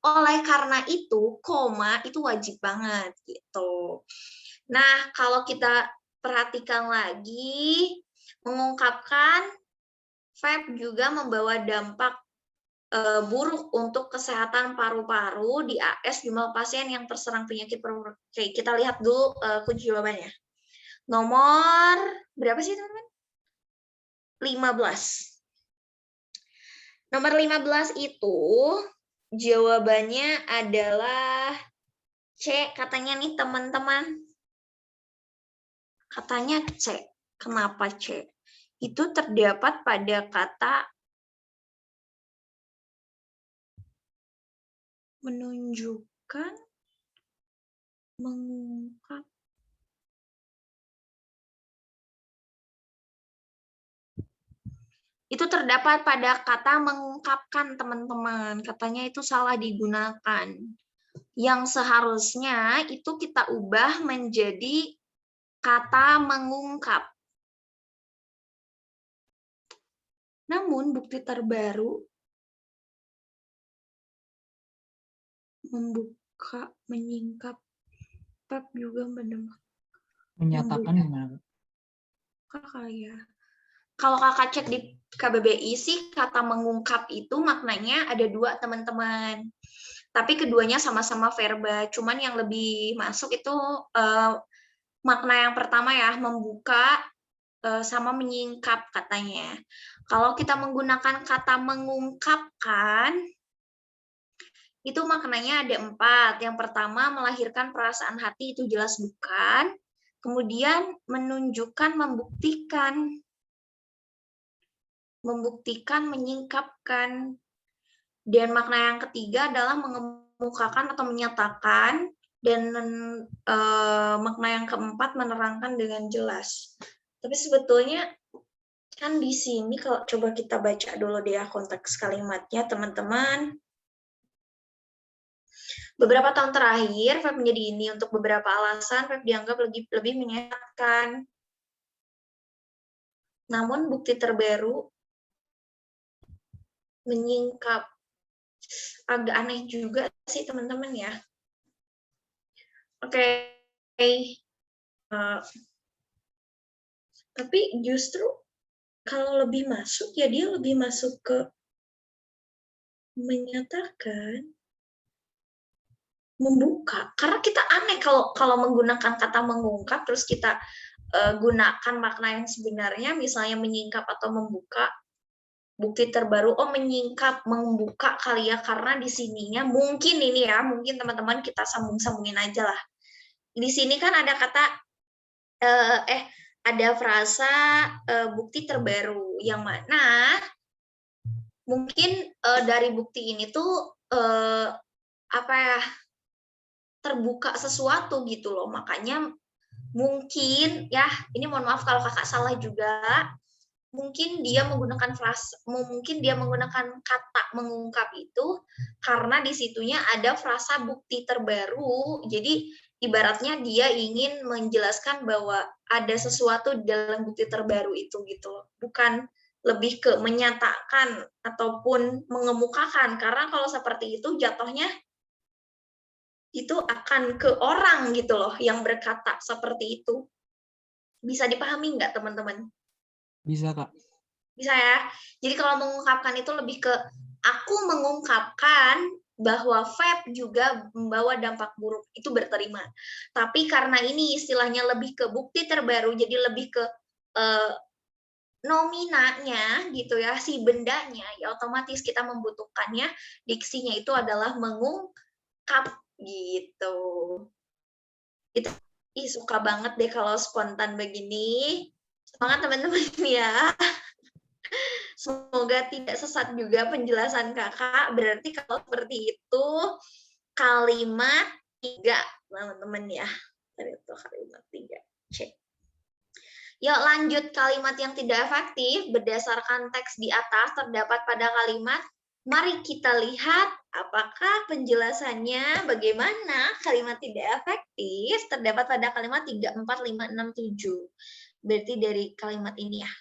oleh karena itu koma itu wajib banget gitu. Nah, kalau kita perhatikan lagi, mengungkapkan verb juga membawa dampak buruk untuk kesehatan paru-paru di AS jumlah pasien yang terserang penyakit paru-paru. Oke, kita lihat dulu kunci jawabannya. Nomor berapa sih, teman-teman? 15. Nomor 15 itu jawabannya adalah C, katanya nih teman-teman. Katanya C. Kenapa C? Itu terdapat pada kata menunjukkan, mengungkap. Itu terdapat pada kata mengungkapkan, teman-teman. Katanya itu salah digunakan. Yang seharusnya itu kita ubah menjadi kata mengungkap. Namun bukti terbaru membuka, menyingkap, Pep juga Menyatakan gimana? Kakak ya. Kalau kakak cek di KBBI sih kata mengungkap itu maknanya ada dua, teman-teman. Tapi keduanya sama-sama verba. Cuman yang lebih masuk itu makna yang pertama ya, membuka sama menyingkap katanya. Kalau kita menggunakan kata mengungkapkan, itu maknanya ada 4. Yang pertama, melahirkan perasaan hati, itu jelas bukan. Kemudian menunjukkan, membuktikan. Membuktikan, menyingkapkan. Dan makna yang ketiga adalah mengemukakan atau menyatakan. Dan makna yang keempat menerangkan dengan jelas. Tapi sebetulnya kan di sini kalau coba kita baca dulu deh ya konteks kalimatnya, teman-teman. Beberapa tahun terakhir, verb menjadi ini untuk beberapa alasan, verb dianggap lebih menyatakan. Namun bukti terbaru menyingkap. Agak aneh juga sih, teman-teman ya. Oke. Tapi justru kalau lebih masuk, ya dia lebih masuk ke menyatakan, membuka. Karena kita aneh kalau menggunakan kata mengungkap terus kita gunakan makna yang sebenarnya, misalnya menyingkap atau membuka. Bukti terbaru, menyingkap, membuka kali ya, karena di sininya mungkin ini ya, mungkin teman-teman kita sambung-sambungin aja lah. Di sini kan ada kata ada frasa bukti terbaru yang mana mungkin dari bukti ini tuh apa ya, terbuka sesuatu gitu loh. Makanya mungkin ya, ini mohon maaf kalau kakak salah juga, mungkin dia menggunakan frasa, mungkin dia menggunakan kata mengungkap itu karena di situnya ada frasa bukti terbaru. Jadi ibaratnya dia ingin menjelaskan bahwa ada sesuatu di dalam bukti terbaru itu gitu loh. Bukan lebih ke menyatakan ataupun mengemukakan, karena kalau seperti itu jatuhnya itu akan ke orang gitu loh yang berkata seperti itu. Bisa dipahami nggak, teman-teman? Bisa, Kak. Bisa ya. Jadi kalau mengungkapkan itu lebih ke aku mengungkapkan bahwa verb juga membawa dampak buruk, itu berterima. Tapi karena ini istilahnya lebih ke bukti terbaru, jadi lebih ke nominanya gitu ya, si bendanya, ya otomatis kita membutuhkannya diksinya itu adalah mengungkap. cakep gitu. Itu suka banget deh kalau spontan begini. Semangat teman-teman ya. Semoga tidak sesat juga penjelasan kakak. Berarti kalau seperti itu kalimat 3 teman-teman ya. Itu kalimat 3. Cek. Yuk lanjut kalimat yang tidak efektif berdasarkan teks di atas terdapat pada kalimat. Mari kita lihat apakah penjelasannya bagaimana kalimat tidak efektif terdapat pada kalimat 3, 4, 5, 6, 7. Berarti dari kalimat ini ya.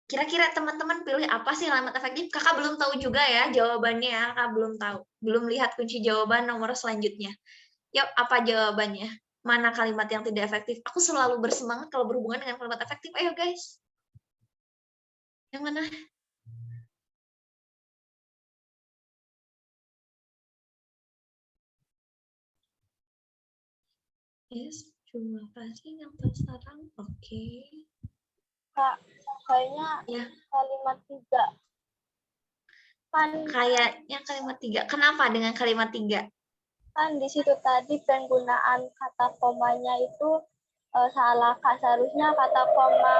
Kira-kira teman-teman pilih apa sih kalimat efektif? Kakak belum tahu juga ya jawabannya ya. Kakak belum tahu. Belum lihat kunci jawaban nomor selanjutnya. Yuk, apa jawabannya? Mana kalimat yang tidak efektif? Aku selalu bersemangat kalau berhubungan dengan kalimat efektif. Ayo guys. Yang mana? Yes, jumlah pasti yang terserang. Oke. Kak, kayaknya Ya. kalimat 3. Kan Kayaknya kalimat 3. Kenapa dengan kalimat 3? kan di situ tadi penggunaan kata komanya itu salah, Kak. Seharusnya kata koma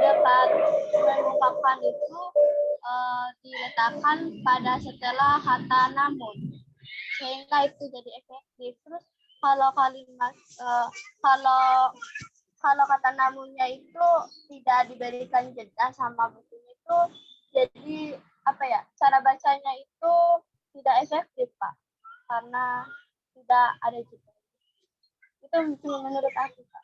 dekat mengungkapkan itu diletakkan pada setelah kata namun, sehingga itu jadi efektif. Terus kalau kalimat kalau kata namunnya itu tidak diberikan jeda sama bukunya itu, jadi apa ya, cara bacanya itu tidak efektif, Pak, karena tidak ada jeda. Itu menurut aku, Pak.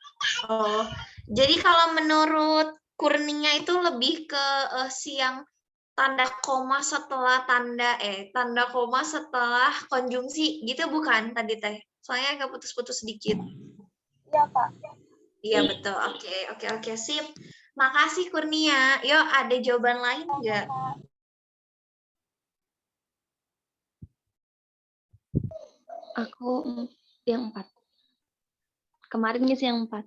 Oh, jadi kalau menurut Kurnia itu lebih ke siang tanda koma setelah tanda koma setelah konjungsi gitu bukan tadi teh? Soalnya agak putus-putus sedikit. Iya, Pak. Iya betul. Oke, sip. Makasih Kurnia. Yuk, ada jawaban lain nggak? Aku yang 4. Kemarin Miss yang 4.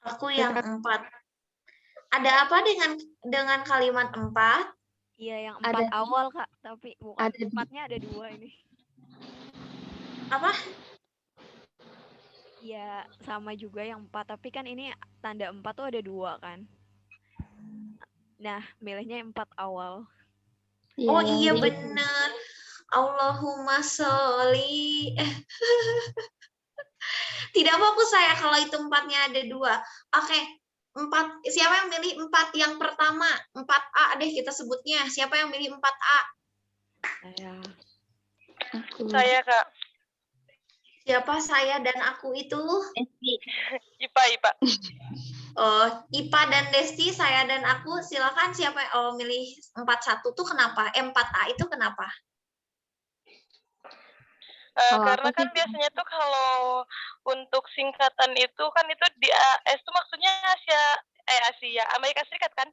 Aku yang 4. Ada apa dengan kalimat 4? Iya, yang 4 Ada. awal, Kak. Tapi bukan Ada. 4-nya ada 2 ini. Apa? Iya, sama juga yang 4. Tapi kan ini tanda 4 tuh ada 2 kan. Nah, milihnya yang 4 awal. Ya, Oh yang iya di- bener. Allahumma sholli. Tidak fokus saya kalau itu 4-nya ada 2. Oke. 4. Siapa yang milih 4 yang pertama? 4A deh kita sebutnya. Siapa yang milih 4A? aku. Saya, Kak. Siapa saya dan aku itu? IPA. Oh, IPA dan Desti, saya dan aku. Silakan siapa yang milih 41 tuh kenapa? 4A itu kenapa? Karena kan biasanya tuh kalau untuk singkatan itu kan itu di AS tuh maksudnya Asia, Amerika Serikat kan?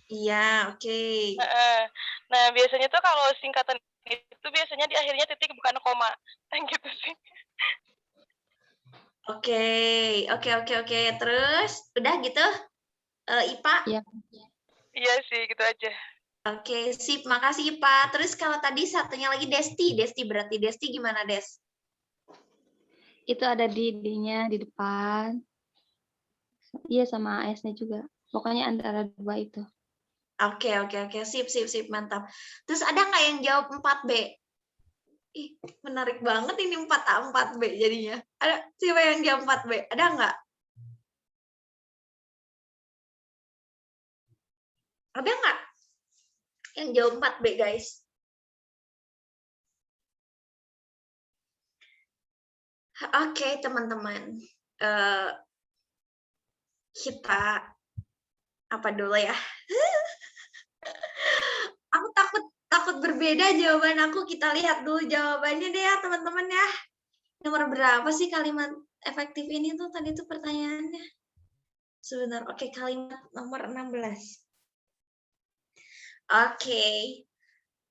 Iya, oke. Nah, biasanya tuh kalau singkatan itu biasanya di akhirnya titik bukan koma. Gitu sih. Oke. Terus udah gitu? IPA? Iya. Iya sih, gitu aja. Oke, sip. Makasih, Pak. Terus kalau tadi satunya lagi Desti. Desti berarti Desti gimana, Des? Itu ada di D-nya di depan. Iya, sama AS-nya juga. Pokoknya antara 2 itu. Oke. Sip. Mantap. Terus ada nggak yang jawab 4B? Ih, menarik banget ini 4A, 4B jadinya. Ada siapa yang jawab 4B? Ada nggak? Ada nggak yang jawab 4B, guys? Oke, teman-teman. Kita apa dulu ya? Aku takut berbeda jawaban aku. Kita lihat dulu jawabannya deh ya, teman-teman ya. Nomor berapa sih kalimat efektif ini tuh tadi tuh pertanyaannya? Sebentar. Oke, kalimat nomor 16. Oke.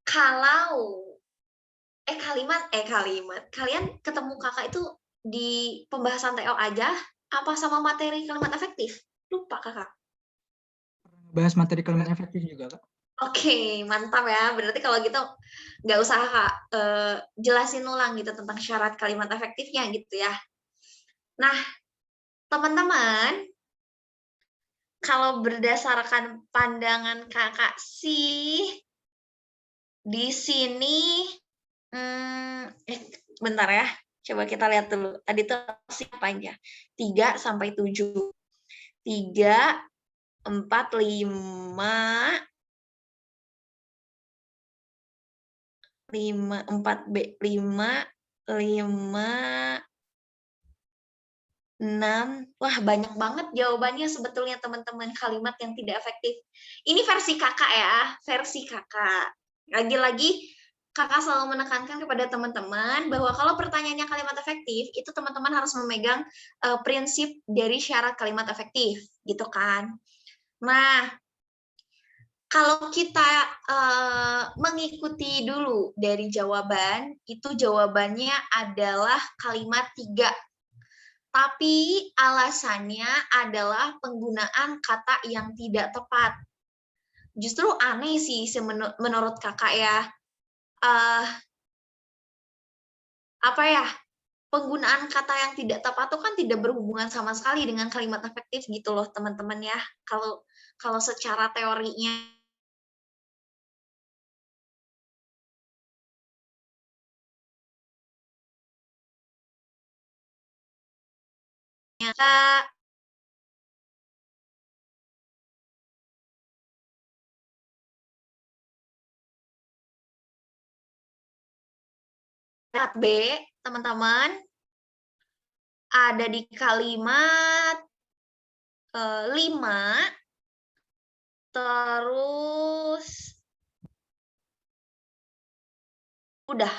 Kalau kalimat. Kalian ketemu kakak itu di pembahasan TO aja apa sama materi kalimat efektif? Lupa kakak. Bahas materi kalimat efektif juga, Kak. Oke, mantap ya. Berarti kalau gitu nggak usah Kak, jelasin ulang gitu tentang syarat kalimat efektifnya gitu ya. Nah, teman-teman, kalau berdasarkan pandangan Kakak sih, di sini, bentar ya, coba kita lihat dulu. Tadi tuh siapa aja? 3 sampai 7. 3, 4, 5, 4B, 5, 6. Wah, banyak banget jawabannya sebetulnya teman-teman, kalimat yang tidak efektif. Ini versi Kakak ya, versi Kakak. Lagi-lagi Kakak selalu menekankan kepada teman-teman bahwa kalau pertanyaannya kalimat efektif, itu teman-teman harus memegang prinsip dari syarat kalimat efektif, gitu kan. Nah, kalau kita mengikuti dulu dari jawaban, itu jawabannya adalah kalimat 3. Tapi alasannya adalah penggunaan kata yang tidak tepat. Justru aneh sih menurut Kakak ya. Apa ya? Penggunaan kata yang tidak tepat itu kan tidak berhubungan sama sekali dengan kalimat efektif gitu loh, teman-teman ya. Kalau secara teorinya Kak, B, teman-teman, ada di kalimat 5, terus udah.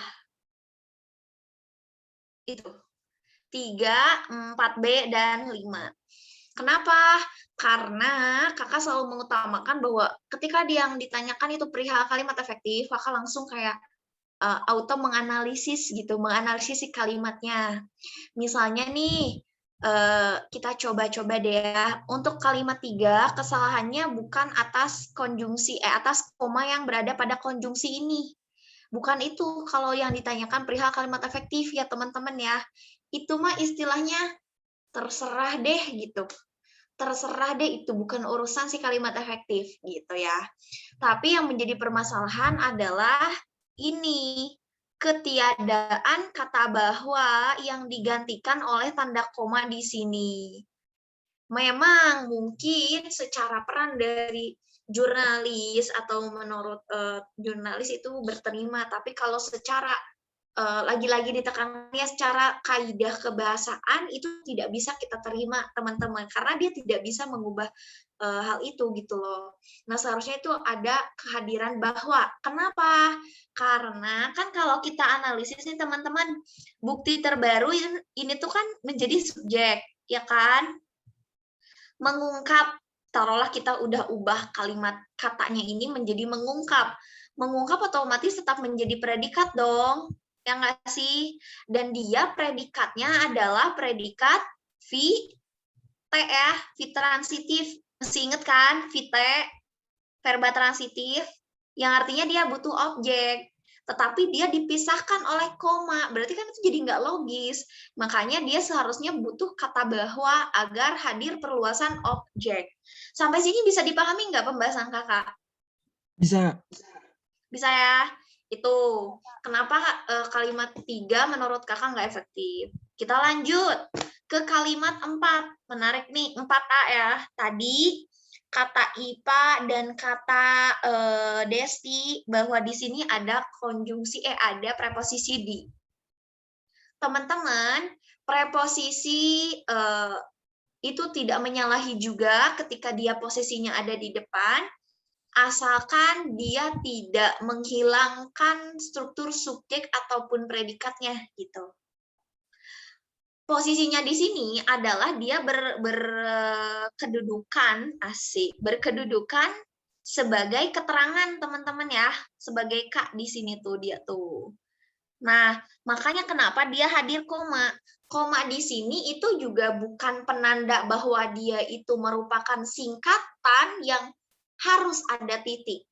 Itu. 3, 4B, dan 5. Kenapa? Karena Kakak selalu mengutamakan bahwa ketika yang ditanyakan itu perihal kalimat efektif, Kakak langsung kayak auto menganalisis gitu, menganalisis si kalimatnya. Misalnya nih, kita coba-coba deh ya. Untuk kalimat 3, kesalahannya bukan atas atas koma yang berada pada konjungsi ini. Bukan itu kalau yang ditanyakan perihal kalimat efektif ya teman-teman ya. Itu mah istilahnya terserah deh gitu. Terserah deh, itu bukan urusan si kalimat efektif gitu ya. Tapi yang menjadi permasalahan adalah ini, ketiadaan kata bahwa yang digantikan oleh tanda koma di sini. Memang mungkin secara peran dari jurnalis atau menurut jurnalis itu berterima, tapi kalau secara lagi-lagi ditekannya secara kaidah kebahasaan itu tidak bisa kita terima teman-teman, karena dia tidak bisa mengubah hal itu gitu loh. Nah, seharusnya itu ada kehadiran bahwa. Kenapa? Karena kan kalau kita analisis nih teman-teman, bukti terbaru ini tuh kan menjadi subjek, ya kan? Mengungkap, taruhlah kita udah ubah kalimat katanya ini menjadi mengungkap. Mengungkap otomatis tetap menjadi predikat dong, ya nggak sih? Dan dia predikatnya adalah predikat VT ya, V transitif. Masih inget kan VT, verba transitif, yang artinya dia butuh objek. Tetapi dia dipisahkan oleh koma, berarti kan itu jadi nggak logis. Makanya dia seharusnya butuh kata bahwa agar hadir perluasan objek. Sampai sini bisa dipahami nggak pembahasan Kakak? Bisa. Bisa ya? Itu kenapa kalimat 3 menurut Kakak nggak efektif. Kita lanjut ke kalimat 4. Menarik nih, 4A ya. Tadi kata IPA dan kata Desti bahwa di sini ada konjungsi, ada preposisi di. Teman-teman, preposisi itu tidak menyalahi juga ketika dia posisinya ada di depan, asalkan dia tidak menghilangkan struktur subjek ataupun predikatnya gitu. Posisinya di sini adalah dia berkedudukan berkedudukan sebagai keterangan teman-teman ya, sebagai Kak di sini tuh dia tuh. Nah, makanya kenapa dia hadir koma. Koma di sini itu juga bukan penanda bahwa dia itu merupakan singkatan yang harus ada titik.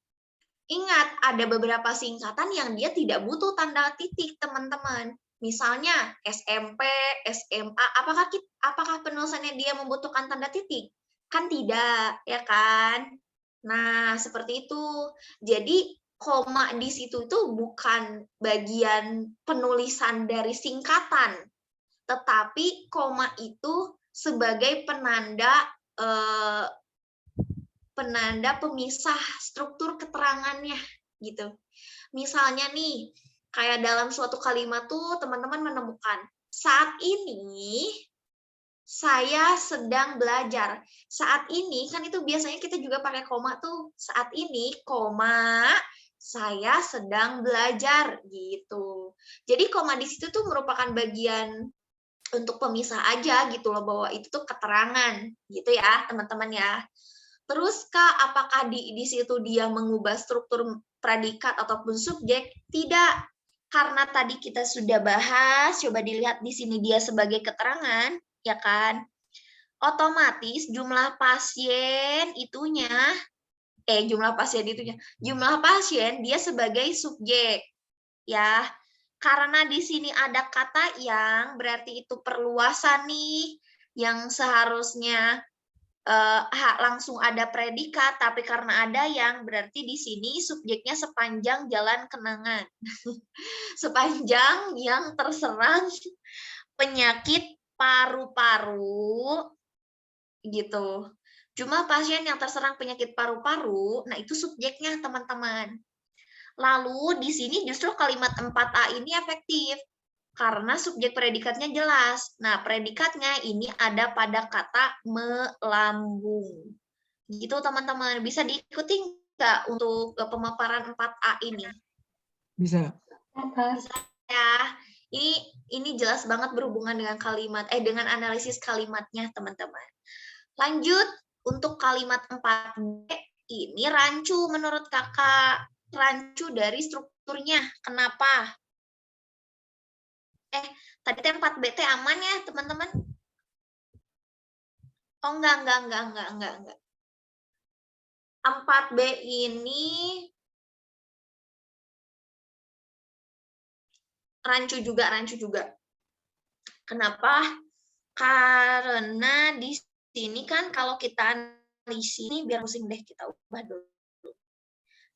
Ingat, ada beberapa singkatan yang dia tidak butuh tanda titik, teman-teman. Misalnya SMP, SMA, apakah penulisannya dia membutuhkan tanda titik? Kan tidak, ya kan? Nah, seperti itu. Jadi, koma di situ itu bukan bagian penulisan dari singkatan, tetapi koma itu sebagai penanda pemisah struktur keterangannya gitu. Misalnya nih, kayak dalam suatu kalimat tuh teman-teman menemukan saat ini saya sedang belajar. Saat ini kan itu biasanya kita juga pakai koma tuh. Saat ini, koma, saya sedang belajar gitu. Jadi koma di situ tuh merupakan bagian untuk pemisah aja gitu loh, bahwa itu tuh keterangan gitu ya, teman-teman ya. Terus Kak, apakah di situ dia mengubah struktur predikat ataupun subjek? Tidak. Karena tadi kita sudah bahas, coba dilihat di sini dia sebagai keterangan, ya kan? Otomatis jumlah pasien jumlah pasien dia sebagai subjek. Ya. Karena di sini ada kata yang, berarti itu perluasan nih, yang seharusnya langsung ada predikat, tapi karena ada yang, berarti di sini subjeknya sepanjang jalan kenangan. Sepanjang yang terserang penyakit paru-paru, gitu. Cuma pasien yang terserang penyakit paru-paru, nah itu subjeknya, teman-teman. Lalu di sini justru kalimat 4A ini efektif, karena subjek predikatnya jelas. Nah, predikatnya ini ada pada kata melambung. Gitu, teman-teman. Bisa diikuti nggak untuk pemaparan 4A ini? Bisa. Bisa ya. Ini jelas banget berhubungan dengan dengan analisis kalimatnya, teman-teman. Lanjut, untuk kalimat 4B, ini rancu menurut kakak. Rancu dari strukturnya. Kenapa? Tadi 4B aman ya, teman-teman? Oh, enggak. 4B ini rancu juga. Kenapa? Karena di sini kan kalau kita analisis ini, biar pusing deh, kita ubah dulu.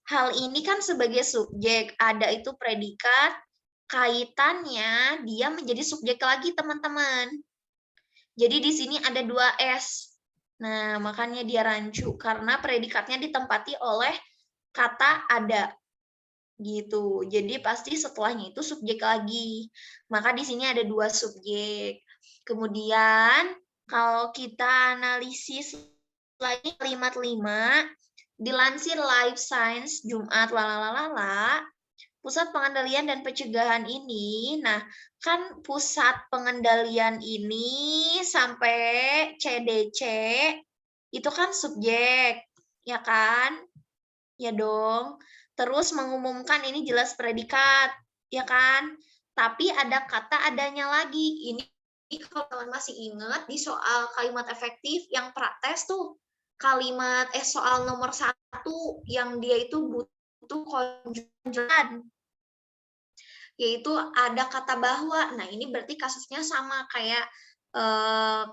Hal ini kan sebagai subjek, ada itu predikat, kaitannya dia menjadi subjek lagi, teman-teman. Jadi di sini ada 2 S. Nah, makanya dia rancu karena predikatnya ditempati oleh kata ada. Gitu. Jadi pasti setelahnya itu subjek lagi. Maka di sini ada 2 subjek. Kemudian kalau kita analisis lagi kalimat 5, dilansir Life Science Jumat pusat pengendalian dan pencegahan ini, nah kan pusat pengendalian ini sampai CDC itu kan subjek, ya kan? Ya dong. Terus mengumumkan ini jelas predikat, ya kan? Tapi ada kata adanya lagi. Ini kalau kalian masih ingat di soal kalimat efektif yang praktes tuh, kalimat soal nomor 1 yang dia itu butuh konjugan, yaitu ada kata bahwa. Nah, ini berarti kasusnya sama kayak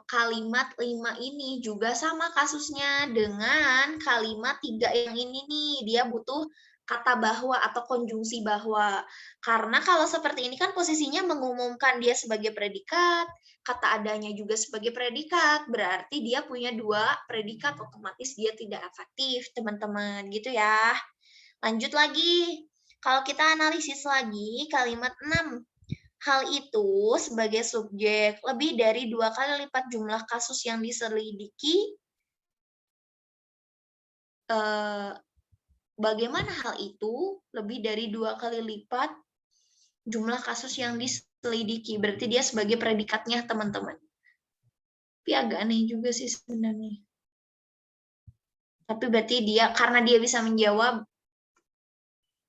kalimat 5 ini, juga sama kasusnya dengan kalimat 3 yang ini nih, dia butuh kata bahwa atau konjungsi bahwa. Karena kalau seperti ini kan posisinya mengumumkan dia sebagai predikat, kata adanya juga sebagai predikat, berarti dia punya 2 predikat, otomatis dia tidak efektif, teman-teman, gitu ya. Lanjut lagi, kalau kita analisis lagi kalimat 6, hal itu sebagai subjek lebih dari 2 kali lipat jumlah kasus yang diselidiki. Bagaimana hal itu lebih dari 2 kali lipat jumlah kasus yang diselidiki? Berarti dia sebagai predikatnya, teman-teman. Tapi agak aneh juga sih sebenarnya. Tapi berarti dia, karena dia bisa menjawab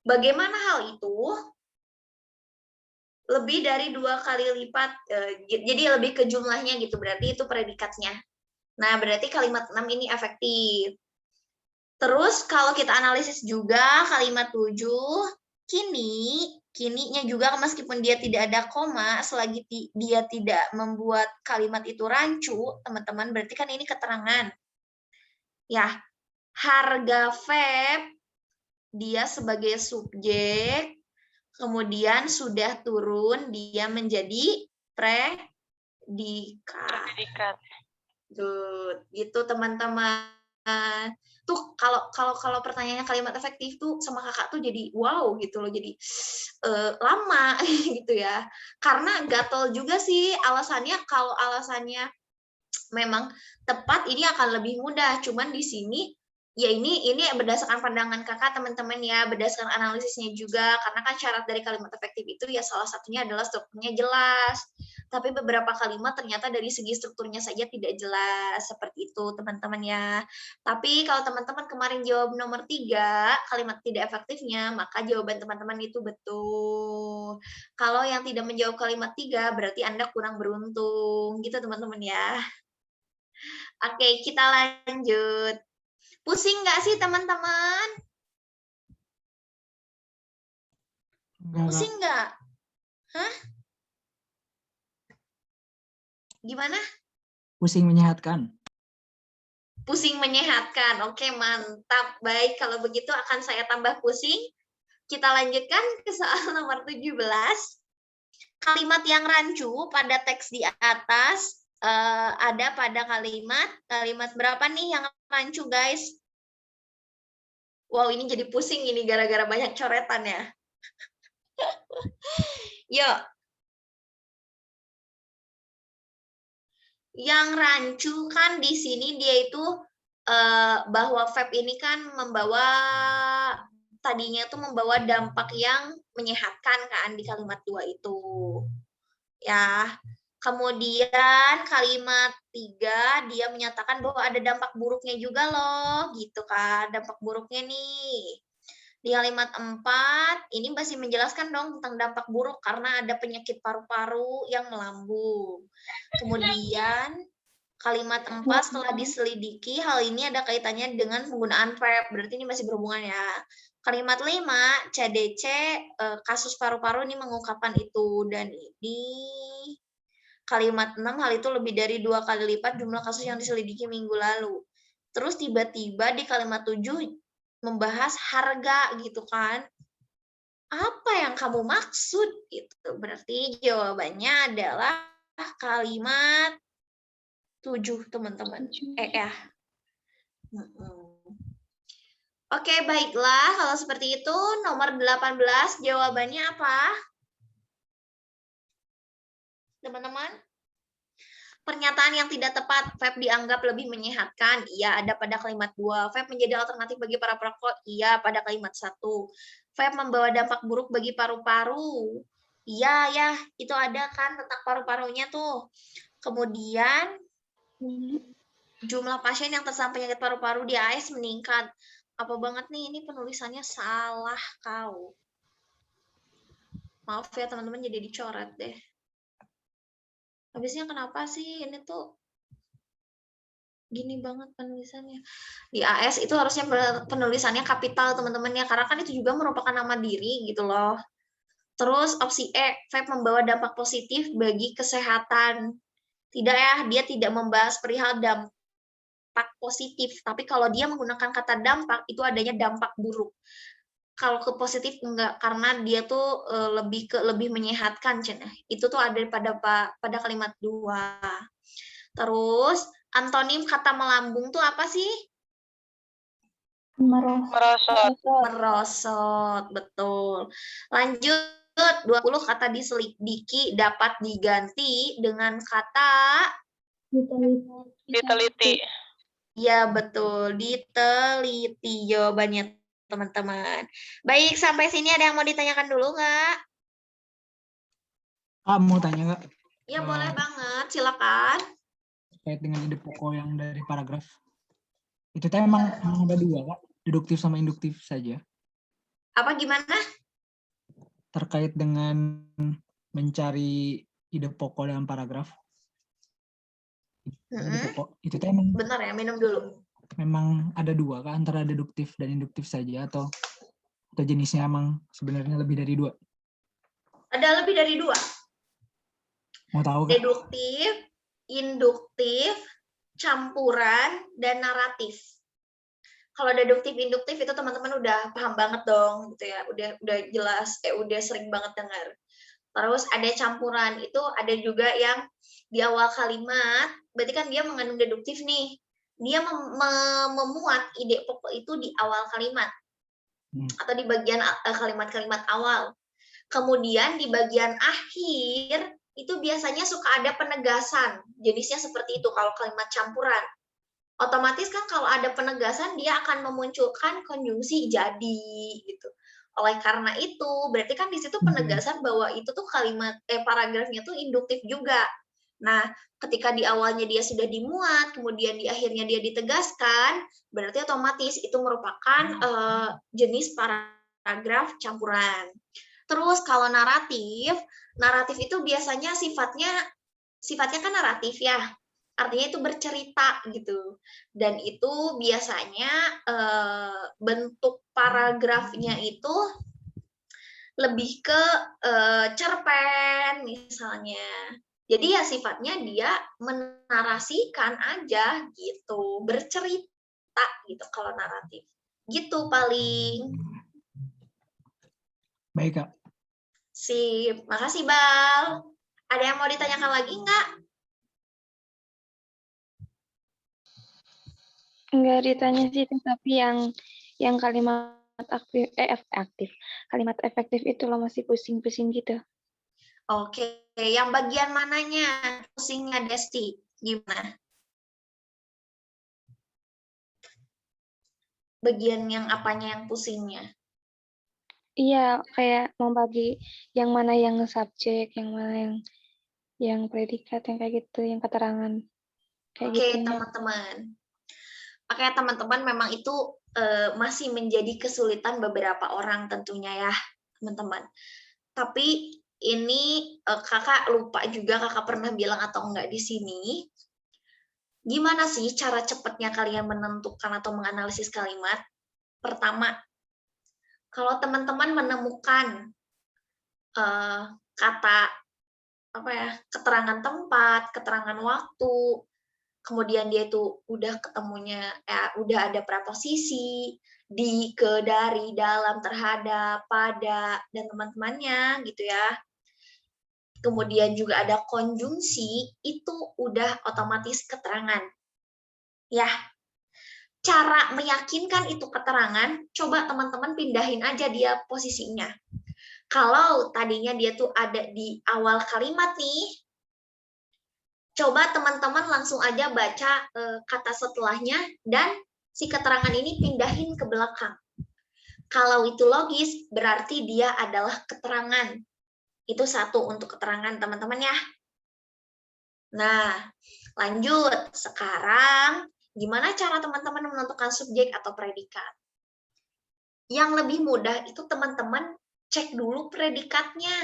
bagaimana hal itu lebih dari 2 kali lipat, jadi lebih ke jumlahnya gitu, berarti itu predikatnya. Nah, berarti kalimat 6 ini efektif. Terus kalau kita analisis juga kalimat 7, kininya juga meskipun dia tidak ada koma, selagi dia tidak membuat kalimat itu rancu, teman-teman, berarti kan ini keterangan. Ya, harga verb, dia sebagai subjek, kemudian sudah turun, dia menjadi predikat. Tuh, gitu teman-teman. Tuh kalau pertanyaannya kalimat efektif tuh sama kakak tuh jadi wow gitu loh, jadi lama gitu ya. Karena gatel juga sih alasannya, kalau alasannya memang tepat ini akan lebih mudah. Cuman di sini ya ini berdasarkan pandangan kakak teman-teman ya, berdasarkan analisisnya juga, karena kan syarat dari kalimat efektif itu ya salah satunya adalah strukturnya jelas. Tapi beberapa kalimat ternyata dari segi strukturnya saja tidak jelas, seperti itu teman-teman ya. Tapi kalau teman-teman kemarin jawab nomor 3, kalimat tidak efektifnya, maka jawaban teman-teman itu betul. Kalau yang tidak menjawab kalimat 3, berarti Anda kurang beruntung, gitu teman-teman ya. Oke, kita lanjut. Pusing nggak sih teman-teman? Pusing nggak? Hah? Gimana? Pusing menyehatkan. Pusing menyehatkan. Oke, mantap. Baik, kalau begitu akan saya tambah pusing. Kita lanjutkan ke soal nomor 17. Kalimat yang rancu pada teks di atas ada pada kalimat berapa nih yang rancu, guys? Wow, ini jadi pusing ini gara-gara banyak coretan ya. Yuk. Yang rancu kan di sini dia itu bahwa verb ini kan tadinya itu membawa dampak yang menyehatkan kan di kalimat 2 itu. Ya. Kemudian kalimat 3 dia menyatakan bahwa ada dampak buruknya juga loh, gitu kan. Dampak buruknya nih. Di kalimat 4 ini masih menjelaskan dong tentang dampak buruk karena ada penyakit paru-paru yang melambung. Kemudian kalimat 4 setelah diselidiki hal ini ada kaitannya dengan penggunaan verb, berarti ini masih berhubungan ya. Kalimat 5 CDC kasus paru-paru ini mengungkapkan itu, dan ini kalimat 6 hal itu lebih dari 2 kali lipat jumlah kasus yang diselidiki minggu lalu. Terus tiba-tiba di kalimat 7 membahas harga gitu kan. Apa yang kamu maksud gitu. Berarti jawabannya adalah kalimat 7 teman-teman. Ya. Oke, baiklah. Kalau seperti itu nomor 18 jawabannya apa? Teman-teman? Pernyataan yang tidak tepat, verb dianggap lebih menyehatkan. Iya, ada pada kalimat 2. Verb menjadi alternatif bagi para perokok. Iya, pada kalimat 1. Verb membawa dampak buruk bagi paru-paru. Iya, ya, itu ada kan tentang paru-parunya tuh. Kemudian, jumlah pasien yang terserang penyakit paru-paru di AS meningkat. Apa banget nih, ini penulisannya salah kau. Maaf ya teman-teman, jadi dicoret deh. Habisnya kenapa sih ini tuh gini banget penulisannya. Di AS itu harusnya penulisannya kapital teman-teman ya, karena kan itu juga merupakan nama diri gitu loh. Terus opsi E, verb membawa dampak positif bagi kesehatan. Tidak ya, dia tidak membahas perihal dampak positif, tapi kalau dia menggunakan kata dampak itu adanya dampak buruk. Kalau ke positif enggak, karena dia tuh lebih menyehatkan, itu tuh ada pada kalimat 2. Terus antonim kata melambung tuh apa sih? Merosot, betul. Lanjut, 20 kata diselidiki dapat diganti dengan kata Diteliti. ya, betul, diteliti jawabannya teman-teman. Baik, sampai sini ada yang mau ditanyakan dulu nggak? Mau tanya nggak? Ya, boleh banget, silakan. Terkait dengan ide pokok yang dari paragraf. Itu emang ada 2, Kak? Deduktif sama induktif saja. Apa gimana? Terkait dengan mencari ide pokok dalam paragraf. Ide pokok, itu emang bentar ya, minum dulu. memang ada dua kah antara deduktif dan induktif saja atau jenisnya emang sebenarnya lebih dari dua? Ada lebih dari dua. Mau tahu Kak? Deduktif, induktif, campuran, dan naratif. Kalau deduktif, induktif itu teman-teman udah paham banget dong, gitu ya. Udah jelas, udah sering banget dengar. Terus ada campuran, itu ada juga yang di awal kalimat, berarti kan dia mengandung deduktif nih. Dia memuat ide pokok itu di awal kalimat atau di bagian kalimat-kalimat awal. Kemudian di bagian akhir itu biasanya suka ada penegasan, jenisnya seperti itu kalau kalimat campuran. Otomatis kan kalau ada penegasan dia akan memunculkan konjungsi jadi gitu. Oleh karena itu berarti kan di situ penegasan bahwa itu tuh kalimat paragrafnya tuh induktif juga. Nah, ketika di awalnya dia sudah dimuat, kemudian di akhirnya dia ditegaskan, berarti otomatis itu merupakan jenis paragraf campuran. Terus kalau naratif itu biasanya sifatnya kan naratif ya. Artinya itu bercerita gitu. Dan itu biasanya bentuk paragrafnya itu lebih ke cerpen misalnya. Jadi ya sifatnya dia menarasikan aja gitu, bercerita gitu kalau naratif. Gitu paling. Baik Kak. Sip, makasih Bal. Ada yang mau ditanyakan lagi nggak? Enggak ditanya sih, tapi yang kalimat aktif, kalimat efektif itu loh masih pusing-pusing gitu. Oke, yang bagian mananya pusingnya Desti? Gimana? Bagian yang apanya yang pusingnya? Iya, kayak membagi yang mana yang subjek, yang mana yang predikat, yang kayak gitu, yang keterangan. Kayak Oke, gitu. teman-teman. Oke, teman-teman memang itu masih menjadi kesulitan beberapa orang tentunya ya, teman-teman. Tapi ini kakak lupa juga kakak pernah bilang atau enggak di sini. Gimana sih cara cepatnya kalian menentukan atau menganalisis kalimat? Pertama, kalau teman-teman menemukan kata keterangan tempat, keterangan waktu, kemudian dia itu udah ketemunya, udah ada preposisi, di, ke, dari, dalam, terhadap, pada, dan teman-temannya gitu ya. Kemudian juga ada konjungsi, itu udah otomatis keterangan. Ya, cara meyakinkan itu keterangan, coba teman-teman pindahin aja dia posisinya. Kalau tadinya dia tuh ada di awal kalimat nih, coba teman-teman langsung aja baca kata setelahnya dan si keterangan ini pindahin ke belakang. Kalau itu logis, berarti dia adalah keterangan. Itu satu untuk keterangan teman-teman ya. Nah, lanjut. Sekarang, gimana cara teman-teman menentukan subjek atau predikat? Yang lebih mudah itu teman-teman cek dulu predikatnya.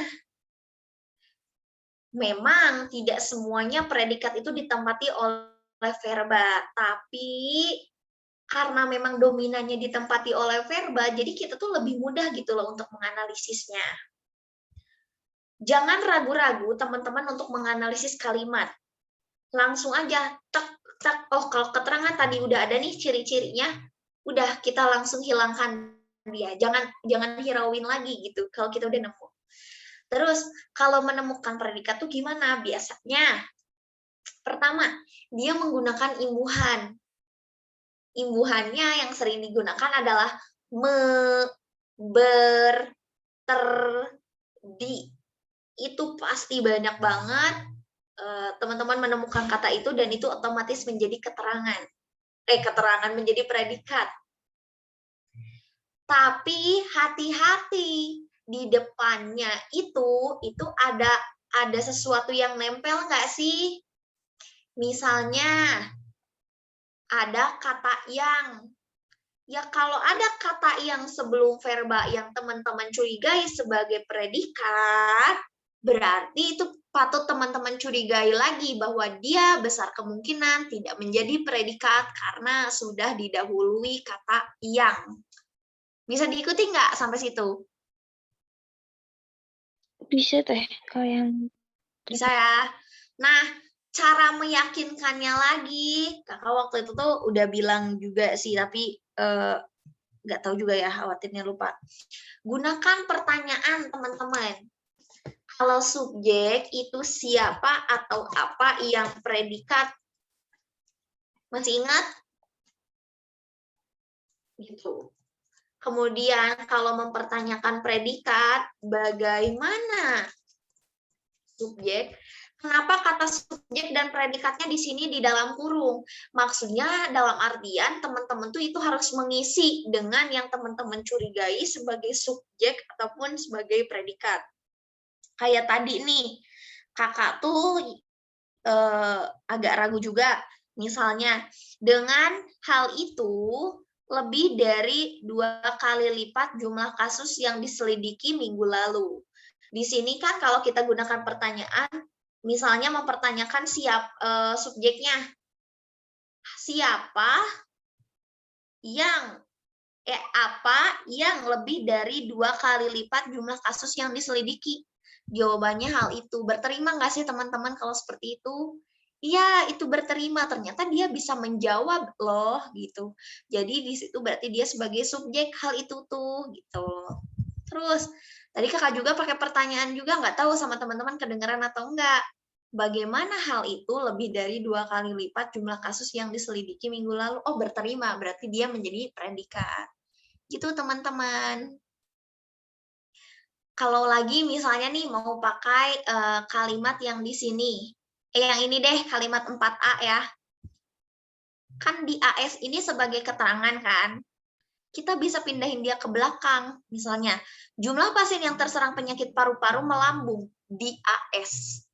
Memang tidak semuanya predikat itu ditempati oleh verba, tapi karena memang dominannya ditempati oleh verba, jadi kita tuh lebih mudah gitu loh untuk menganalisisnya. Jangan ragu-ragu teman-teman untuk menganalisis kalimat. Langsung aja, oh kalau keterangan tadi udah ada nih ciri-cirinya, udah kita langsung hilangkan dia. Jangan hirauin lagi gitu kalau kita udah nemu. Terus kalau menemukan predikat tuh gimana? Biasanya pertama, dia menggunakan imbuhan. Imbuhannya yang sering digunakan adalah me, ber, ter, di. Itu pasti banyak banget teman-teman menemukan kata itu dan itu otomatis menjadi keterangan. Keterangan menjadi predikat. Tapi hati-hati, di depannya itu ada sesuatu yang nempel nggak sih? Misalnya ada kata yang. Ya kalau ada kata yang sebelum verba yang teman-teman curigai sebagai predikat, berarti itu patut teman-teman curigai lagi bahwa dia besar kemungkinan tidak menjadi predikat karena sudah didahului kata yang. Bisa diikuti nggak sampai situ? Bisa teh kalau yang Bisa ya. Nah, cara meyakinkannya lagi, kakak waktu itu tuh udah bilang juga sih, tapi nggak tahu juga ya, khawatirnya lupa. Gunakan pertanyaan teman-teman. Kalau subjek itu siapa atau apa yang predikat? Masih ingat? Gitu. Kemudian kalau mempertanyakan predikat, bagaimana subjek? Kenapa kata subjek dan predikatnya di sini di dalam kurung? Maksudnya dalam artian teman-teman tuh itu harus mengisi dengan yang teman-teman curigai sebagai subjek ataupun sebagai predikat. Kayak tadi nih, kakak tuh agak ragu juga. Misalnya, dengan hal itu lebih dari 2 kali lipat jumlah kasus yang diselidiki minggu lalu. Di sini kan kalau kita gunakan pertanyaan, misalnya mempertanyakan subjeknya, siapa yang apa yang lebih dari 2 kali lipat jumlah kasus yang diselidiki? Jawabannya hal itu. Berterima nggak sih teman-teman kalau seperti itu? Iya, itu berterima. Ternyata dia bisa menjawab loh gitu. Jadi di situ berarti dia sebagai subjek hal itu tuh gitu. Terus tadi kakak juga pakai pertanyaan juga, nggak tahu sama teman-teman kedengeran atau enggak. Bagaimana hal itu lebih dari 2 kali lipat jumlah kasus yang diselidiki minggu lalu? Oh, berterima, berarti dia menjadi predikat. Gitu teman-teman. Kalau lagi misalnya nih mau pakai kalimat yang di sini. Yang ini deh, kalimat 4A ya. Kan di AS ini sebagai keterangan kan. Kita bisa pindahin dia ke belakang. Misalnya, jumlah pasien yang terserang penyakit paru-paru melambung di AS.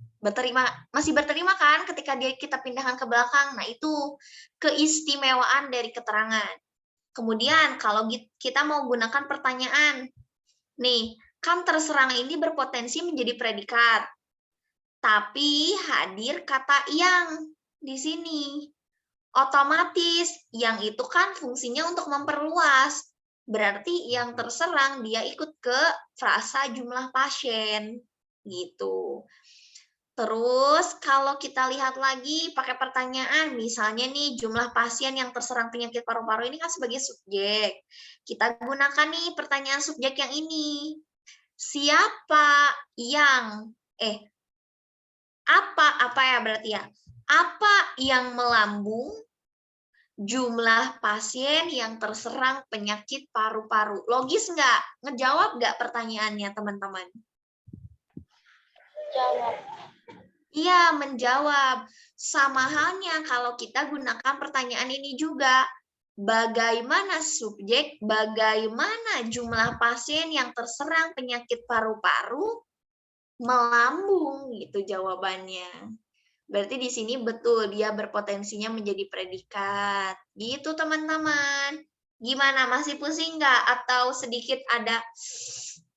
Masih berterima kan ketika kita pindahkan ke belakang. Nah, itu keistimewaan dari keterangan. Kemudian, kalau kita mau gunakan pertanyaan. Nih, kan terserang ini berpotensi menjadi predikat. Tapi hadir kata yang di sini. Otomatis, yang itu kan fungsinya untuk memperluas. Berarti yang terserang dia ikut ke frasa jumlah pasien. Gitu. Terus kalau kita lihat lagi pakai pertanyaan, misalnya nih jumlah pasien yang terserang penyakit paru-paru ini kan sebagai subjek. Kita gunakan nih pertanyaan subjek yang ini. Siapa yang apa ya berarti ya? Apa yang melambung jumlah pasien yang terserang penyakit paru-paru? Logis nggak? Ngejawab nggak pertanyaannya teman-teman? Jawab. Iya, menjawab. Sama halnya kalau kita gunakan pertanyaan ini juga. Bagaimana subjek, bagaimana jumlah pasien yang terserang penyakit paru-paru melambung gitu jawabannya. Berarti di sini betul dia berpotensinya menjadi predikat. Gitu teman-teman. Gimana, masih pusing nggak? Atau sedikit ada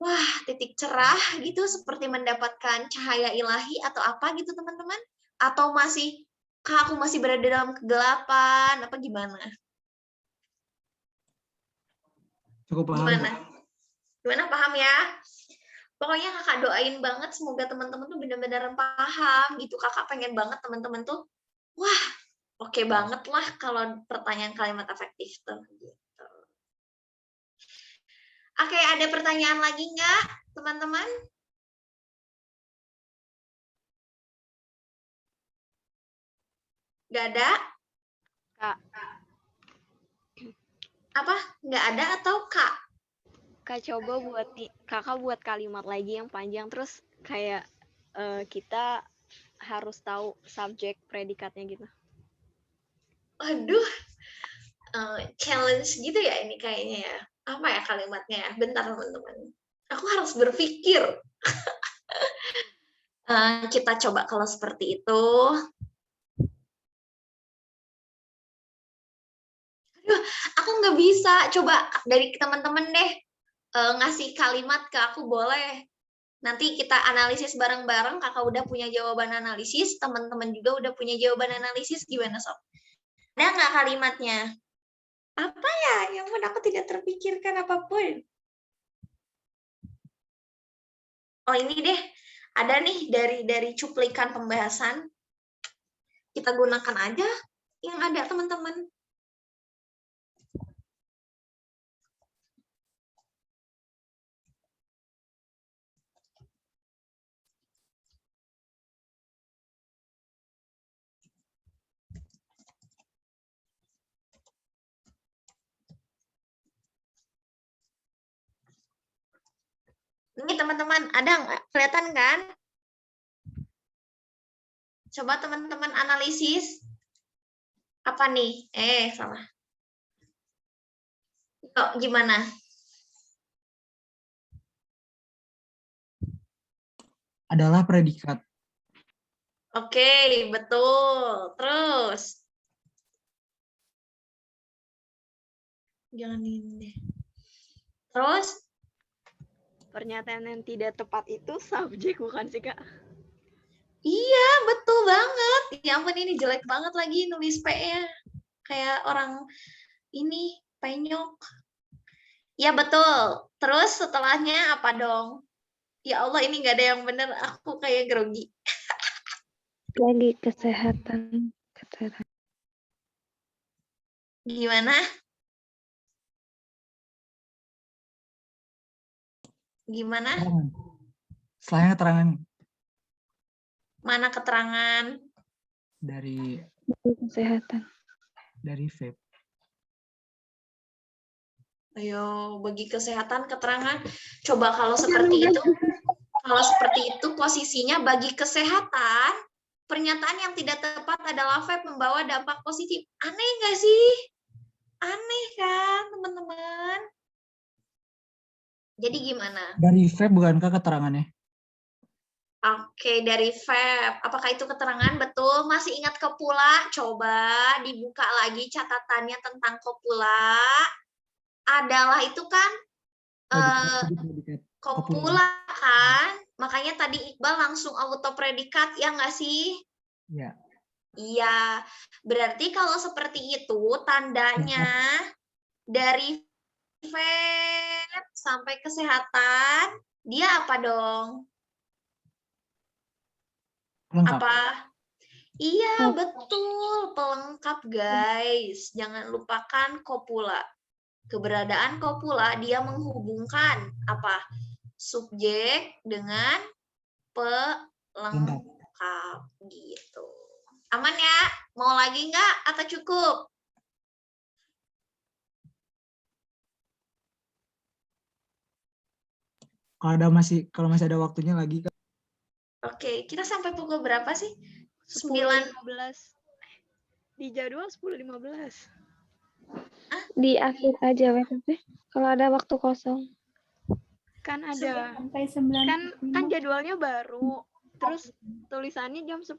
wah titik cerah gitu seperti mendapatkan cahaya ilahi atau apa gitu teman-teman? Atau masih, Kak, aku masih berada dalam kegelapan, apa gimana? Cukup paham. Gimana paham ya? Pokoknya kakak doain banget semoga teman-teman tuh benar-benar paham gitu. Kakak pengen banget teman-teman tuh, wah oke banget lah kalau pertanyaan kalimat efektif tuh. Gitu. Oke, ada pertanyaan lagi nggak teman-teman? Nggak ada? Kak. Apa? Nggak ada atau Kak? Kak coba kakak buat kalimat lagi yang panjang terus kayak kita harus tahu subjek predikatnya gitu. Waduh, challenge gitu ya ini kayaknya ya. Apa ya kalimatnya ya? Bentar teman-teman. Aku harus berpikir. Kita coba kalau seperti itu. Aduh, aku nggak bisa. Coba dari teman-teman deh ngasih kalimat ke aku boleh. Nanti kita analisis bareng-bareng, kakak udah punya jawaban analisis, teman-teman juga udah punya jawaban analisis, gimana Sob? Ada nggak kalimatnya? Apa ya? Yang pun aku tidak terpikirkan apapun. Oh ini deh, ada nih dari cuplikan pembahasan. Kita gunakan aja yang ada teman-teman. Ini teman-teman, ada nggak? Kelihatan kan? Coba teman-teman analisis. Apa nih? Salah. Yuk, gimana? Adalah predikat. Oke, betul. Terus. Jangan ini deh. Terus? Pernyataan yang tidak tepat itu subjek bukan sih, Kak? Iya, betul banget. Ya ampun, ini jelek banget lagi nulis P-nya. Kayak orang ini, penyok. Ya, betul. Terus setelahnya apa dong? Ya Allah, ini nggak ada yang bener. Aku kayak grogi. Lagi kesehatan. Gimana? Gimana? Setelahnya keterangan Mana keterangan? dari Kesehatan. vape. Ayo, bagi kesehatan keterangan. Coba kalau seperti itu, posisinya bagi kesehatan, pernyataan yang tidak tepat adalah vape membawa dampak positif. Aneh nggak sih? Aneh kan, teman-teman? Jadi gimana? Dari vape bukankah keterangannya? Oke, dari vape. Apakah itu keterangan? Betul. Masih ingat kopula? Coba dibuka lagi catatannya tentang kopula. Adalah itu kan kopula kan? Makanya tadi Iqbal langsung auto predikat, ya nggak sih? Iya. Iya. Berarti kalau seperti itu, tandanya dari vape sampai kesehatan, dia apa dong? Lengkap. Apa? Iya, betul. Pelengkap, guys. Jangan lupakan kopula. Keberadaan kopula, dia menghubungkan apa? Subjek dengan pelengkap. Gitu. Aman ya? Mau lagi nggak? Atau cukup? Kalau masih ada waktunya lagi, Kak. Oke, kita sampai pukul berapa sih? 10.15. Di jadwal 10.15. Di akhir aja, kalau ada waktu kosong. Kan ada. Sampai 9. Kan jadwalnya baru. Terus tulisannya jam 10.15.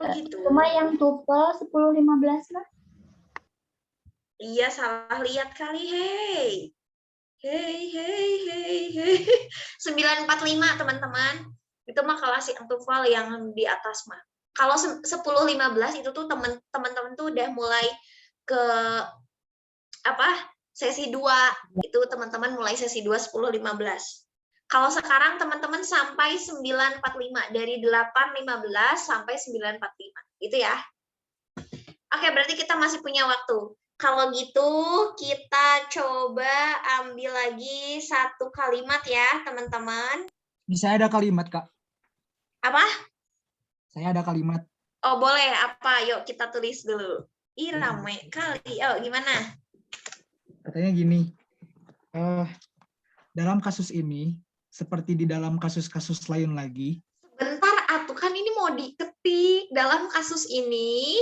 Begitu. Cuma yang tupel 10.15 lah. Iya, salah lihat kali. Hey. 9.45 teman-teman. Itu mah kelas yang TOEFL yang di atas mah. Kalau 10.15 itu tuh teman-teman tuh udah mulai ke sesi 2. Itu teman-teman mulai sesi 2 10.15. Kalau sekarang teman-teman sampai 9.45, dari 8.15 sampai 9.45. Gitu ya. Oke, berarti kita masih punya waktu. Kalau gitu, kita coba ambil lagi satu kalimat ya, teman-teman. Saya ada kalimat, Kak. Apa? Saya ada kalimat. Oh, boleh. Apa? Yuk, kita tulis dulu. Ih, rame kali. Oh, gimana? Katanya gini, dalam kasus ini, seperti di dalam kasus-kasus lain lagi. Sebentar, atuh kan ini mau diketik. Dalam kasus ini,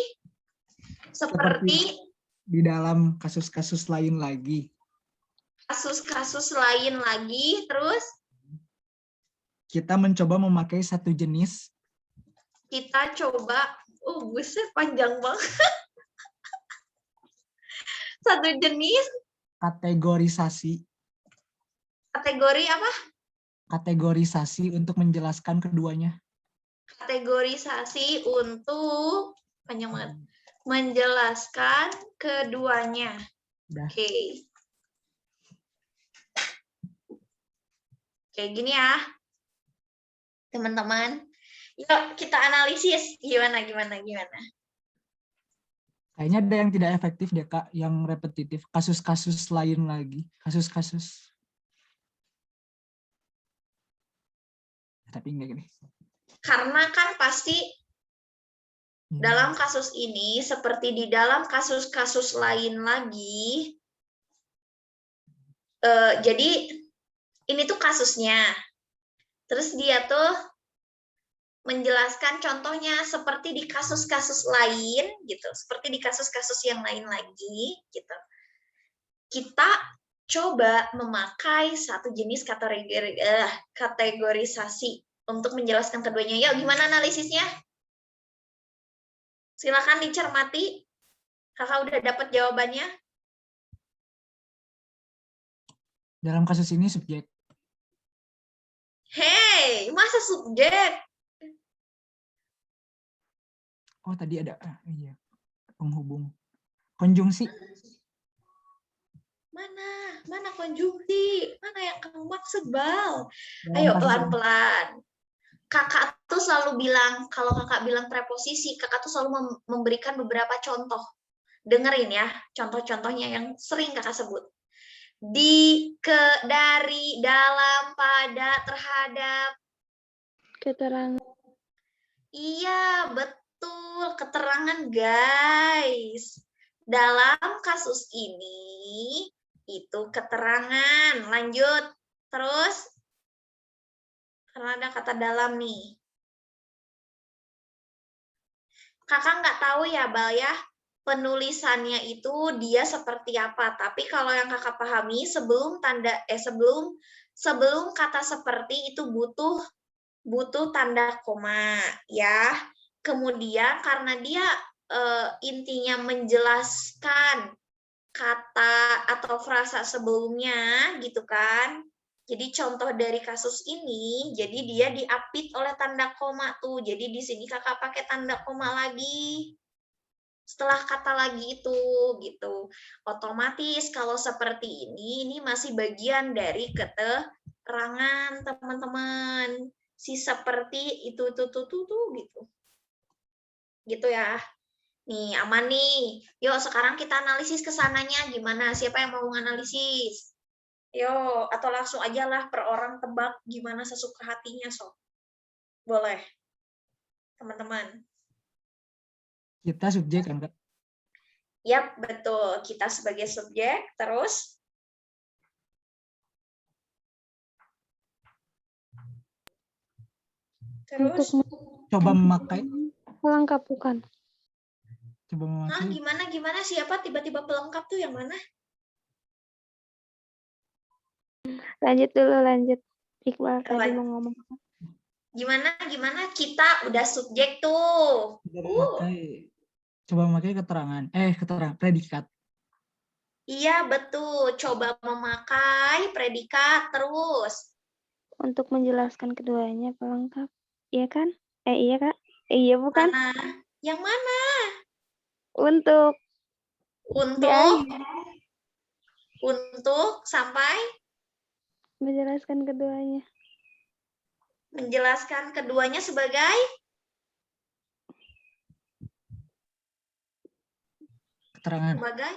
seperti di dalam kasus-kasus lain lagi. Kasus-kasus lain lagi, terus? Kita mencoba memakai satu jenis. Kita coba, buset, panjang banget. Satu jenis. Kategorisasi. Kategori apa? kategorisasi untuk menjelaskan keduanya. Kategorisasi untuk panjang banget. Menjelaskan keduanya. Udah. Oke. Kayak gini ya. Teman-teman. Yuk kita analisis. Gimana. Kayaknya ada yang tidak efektif deh Kak, yang repetitif. Kasus-kasus lain lagi. Kasus-kasus. Tapi enggak gini. Karena kan pasti dalam kasus ini, seperti di dalam kasus-kasus lain lagi, jadi ini tuh kasusnya. Terus dia tuh menjelaskan contohnya seperti di kasus-kasus lain, gitu. Seperti di kasus-kasus yang lain lagi, gitu. Kita coba memakai satu jenis kategorisasi untuk menjelaskan keduanya. Yuk, gimana analisisnya? Silakan dicermati. Kakak udah dapat jawabannya? Dalam kasus ini subjek. Hei, masa subjek? Oh, tadi ada iya. Penghubung. Konjungsi. Mana konjungsi? Mana yang kamu maksud, Bal? Dalam Ayo kasus pelan-pelan. Kakak tuh selalu bilang, kalau kakak bilang preposisi, kakak tuh selalu memberikan beberapa contoh. Dengerin ya, contoh-contohnya yang sering kakak sebut. Dari, dalam, pada, terhadap. Keterangan. Iya, betul. Keterangan, guys. Dalam kasus ini, itu keterangan. Lanjut. Terus, karena ada kata dalam nih. Kakak nggak tahu ya, Bal ya, penulisannya itu dia seperti apa. Tapi kalau yang kakak pahami, sebelum kata seperti itu butuh tanda koma ya. Kemudian karena dia intinya menjelaskan kata atau frasa sebelumnya gitu kan. Jadi contoh dari kasus ini, jadi dia diapit oleh tanda koma tuh. Jadi di sini kakak pakai tanda koma lagi. Setelah kata lagi itu gitu. Otomatis kalau seperti ini masih bagian dari keterangan teman-teman. Si seperti itu tuh gitu. Gitu ya. Nih, aman nih. Yuk, sekarang kita analisis kesananya gimana? Siapa yang mau menganalisis? Yuk, atau langsung aja lah per orang tebak gimana sesuka hatinya, sob. Boleh. Teman-teman. kita subjek kan, Kak? Yap, betul. Kita sebagai subjek, terus? Terus? Coba memakai. Pelengkap bukan? Coba memakai. Gimana? Siapa tiba-tiba pelengkap tuh yang mana? Lanjut. Iqbal tadi mau ngomong. Gimana? Kita udah subjek tuh. Coba memakai keterangan predikat. Iya, betul. Coba memakai predikat terus. Untuk menjelaskan keduanya pelengkap. Iya kan? Iya Kak? Iya bukan? Mana? Yang mana? Untuk sampai menjelaskan keduanya. Menjelaskan keduanya sebagai keterangan. Sebagai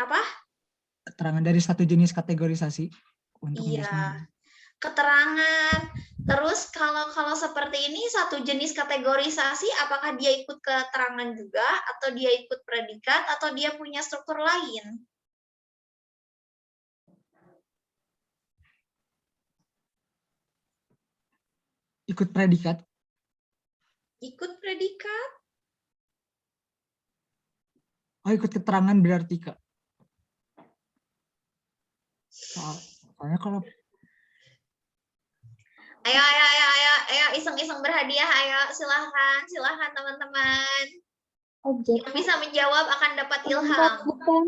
apa? Keterangan dari satu jenis kategorisasi untuk iya. Keterangan. Terus kalau seperti ini satu jenis kategorisasi, apakah dia ikut keterangan juga, atau dia ikut predikat, atau dia punya struktur lain? Ikut predikat. Ikut predikat? Oh, ikut keterangan berarti, Kak. Soalnya kalau Ayo, iseng-iseng berhadiah, ayo, silahkan teman-teman. Objek. Yang bisa menjawab akan dapat ilham. Bukan.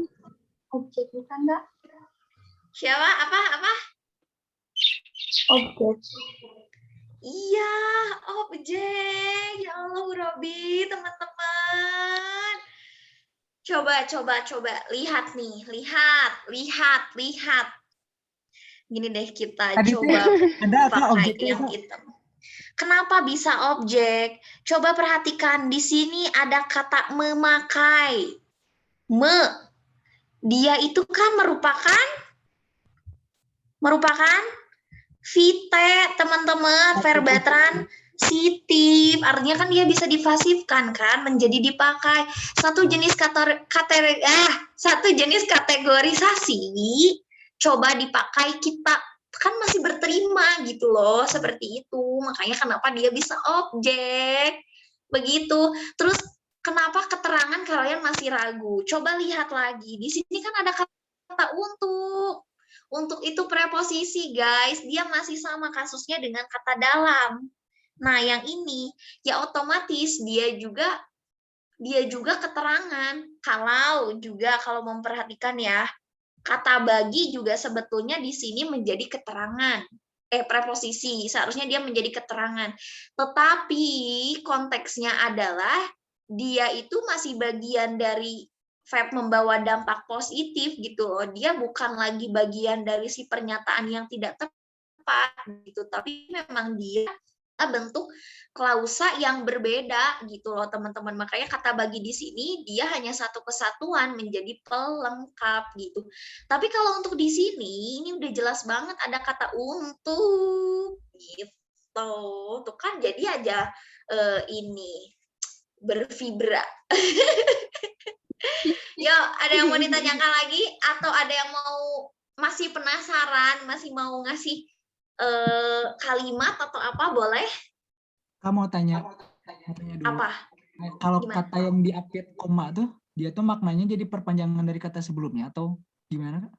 Objek bukan, Kak? Siapa? Apa? Objek. Iya, objek. Ya Allah, Robi, teman-teman. Coba. Lihat nih. Lihat. Gini deh, kita Tadi coba ada apa pakai objeknya yang itu? hitam. Kenapa bisa objek? Coba perhatikan, di sini ada kata memakai. Dia itu kan merupakan vite, teman-teman, verba transitif. Artinya kan dia bisa difasifkan kan, menjadi dipakai. Satu jenis kategorisasi coba dipakai, kita kan masih berterima gitu loh, seperti itu. Makanya kenapa dia bisa objek. Begitu. Terus kenapa keterangan kalian masih ragu? Coba lihat lagi. Di sini kan ada kata untuk. Untuk itu preposisi, guys. Dia masih sama kasusnya dengan kata dalam. Nah, yang ini ya otomatis dia juga keterangan. Kalau memperhatikan ya, kata bagi juga sebetulnya di sini menjadi keterangan. Preposisi, seharusnya dia menjadi keterangan. Tetapi konteksnya adalah dia itu masih bagian dari verb membawa dampak positif gitu loh. Dia bukan lagi bagian dari si pernyataan yang tidak tepat gitu, tapi memang dia bentuk klausa yang berbeda gitu loh, teman-teman. Makanya kata bagi di sini dia hanya satu kesatuan menjadi pelengkap gitu. Tapi kalau untuk di sini ini udah jelas banget ada kata untuk gitu. Tuh kan jadi aja ini bervibra. Yo, ada yang mau ditanyakan lagi atau ada yang mau masih penasaran, masih mau ngasih kalimat atau apa, boleh? Kamu mau tanya dulu. Apa? Kalau Gimana? kata yang diapit koma tuh, dia tuh maknanya jadi perpanjangan dari kata sebelumnya atau gimana?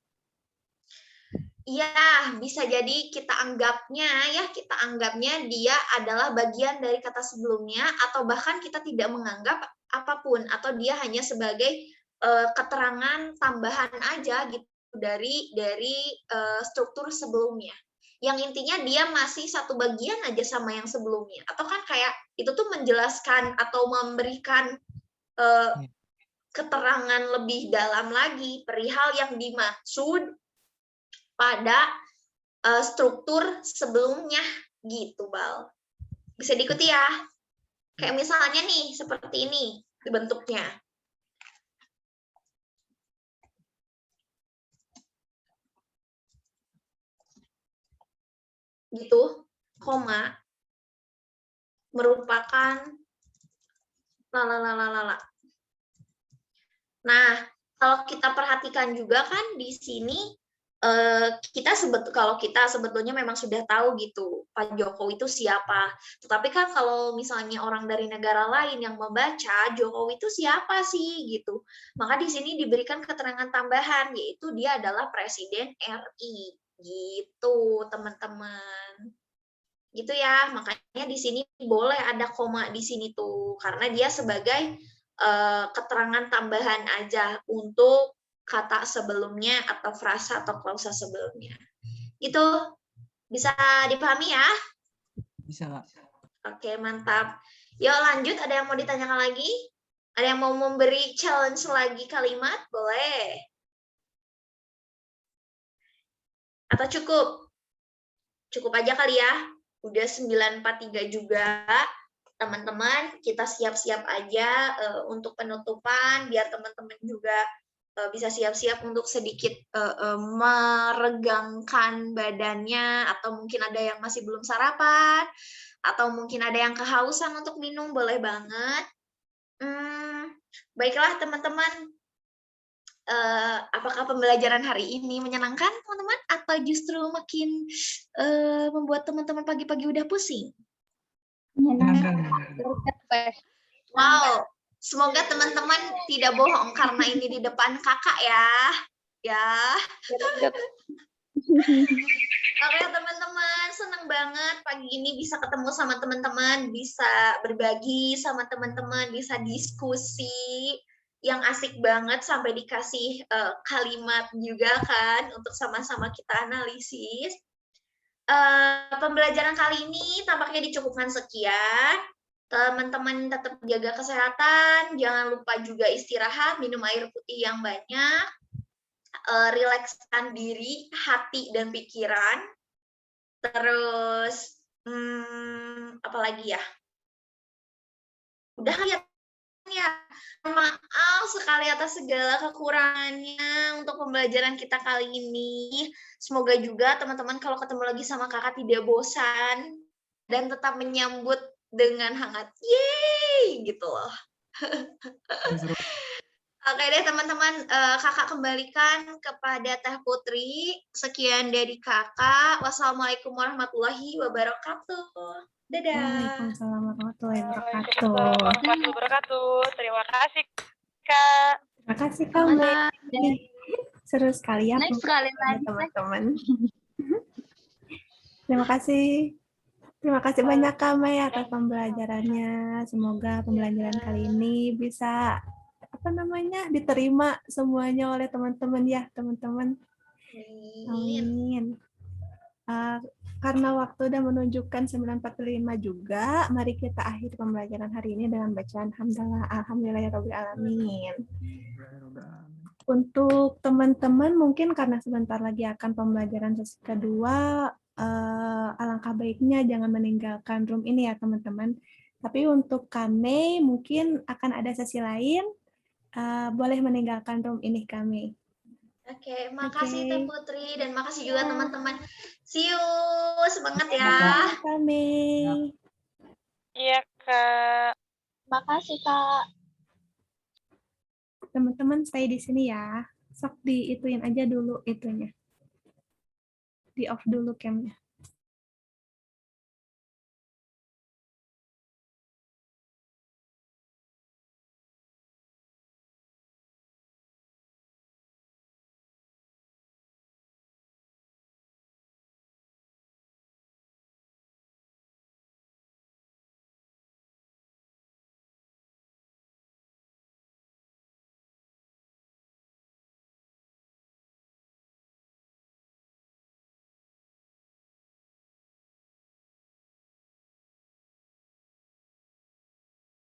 Iya, bisa jadi kita anggapnya dia adalah bagian dari kata sebelumnya, atau bahkan kita tidak menganggap apapun, atau dia hanya sebagai keterangan tambahan aja gitu dari struktur sebelumnya. Yang intinya dia masih satu bagian aja sama yang sebelumnya. Atau kan kayak itu tuh menjelaskan atau memberikan keterangan lebih dalam lagi perihal yang dimaksud pada struktur sebelumnya gitu, Bal. Bisa diikuti ya. Kayak misalnya nih, seperti ini bentuknya. Gitu, koma, merupakan lalalala. Nah, kalau kita perhatikan juga kan di sini kalau kita sebetulnya memang sudah tahu gitu Pak Jokowi itu siapa. Tetapi kan kalau misalnya orang dari negara lain yang membaca Jokowi itu siapa sih gitu. Maka di sini diberikan keterangan tambahan, yaitu dia adalah Presiden RI gitu, teman-teman. Gitu ya. Makanya di sini boleh ada koma di sini tuh karena dia sebagai keterangan tambahan aja untuk kata sebelumnya atau frasa atau klausa sebelumnya. Itu bisa dipahami ya? Bisa, Kak. Oke, mantap. Yuk lanjut, ada yang mau ditanyakan lagi? Ada yang mau memberi challenge lagi kalimat? Boleh. Atau cukup? Cukup aja kali ya? Udah 9:43 juga. Teman-teman, kita siap-siap aja untuk penutupan, biar teman-teman juga bisa siap-siap untuk sedikit meregangkan badannya, atau mungkin ada yang masih belum sarapan, atau mungkin ada yang kehausan untuk minum, boleh banget. Baiklah teman-teman, apakah pembelajaran hari ini menyenangkan teman-teman, atau justru makin membuat teman-teman pagi-pagi udah pusing? Wow, semoga teman-teman tidak bohong karena ini di depan kakak ya. Oke teman-teman, senang banget pagi ini bisa ketemu sama teman-teman, bisa berbagi sama teman-teman, bisa diskusi yang asik banget sampai dikasih kalimat juga kan untuk sama-sama kita analisis. Pembelajaran kali ini tampaknya dicukupkan sekian. Teman-teman tetap jaga kesehatan, jangan lupa juga istirahat, minum air putih yang banyak, rilekskan diri, hati, dan pikiran. Terus, apa lagi ya? Udah ya. Maaf sekali atas segala kekurangannya untuk pembelajaran kita kali ini. Semoga juga teman-teman kalau ketemu lagi sama kakak tidak bosan dan tetap menyambut dengan hangat. Yeay! Gitu loh. Oke deh teman-teman, kakak kembalikan kepada Teh Putri. Sekian dari kakak. Wassalamualaikum warahmatullahi wabarakatuh. Dadah. Waalaikumsalam warahmatullahi wabarakatuh. Waalaikumsalam warahmatullahi wabarakatuh. Terima kasih, Kak. Terima kasih Kak Mei. Seru sekali ya Next sekali lagi. teman-teman. Terima kasih. Terima kasih banyak Kak Mei atas pembelajarannya. Semoga pembelajaran kali ini bisa diterima semuanya oleh teman-teman ya, teman-teman. Amin. Karena waktu udah menunjukkan 9.45 juga, mari kita akhiri pembelajaran hari ini dengan bacaan hamdalah alhamdulillahirabbil alamin. Untuk teman-teman mungkin karena sebentar lagi akan pembelajaran sesi kedua, alangkah baiknya jangan meninggalkan room ini ya teman-teman. Tapi untuk kami mungkin akan ada sesi lain, boleh meninggalkan room ini kami. Oke, makasih Teh Putri dan makasih juga teman-teman. See you, semangat ya. Kami. Iya, Kak. Makasih, Kak. Teman-teman stay di sini ya. Sok diituin aja dulu itunya. Di off dulu camnya.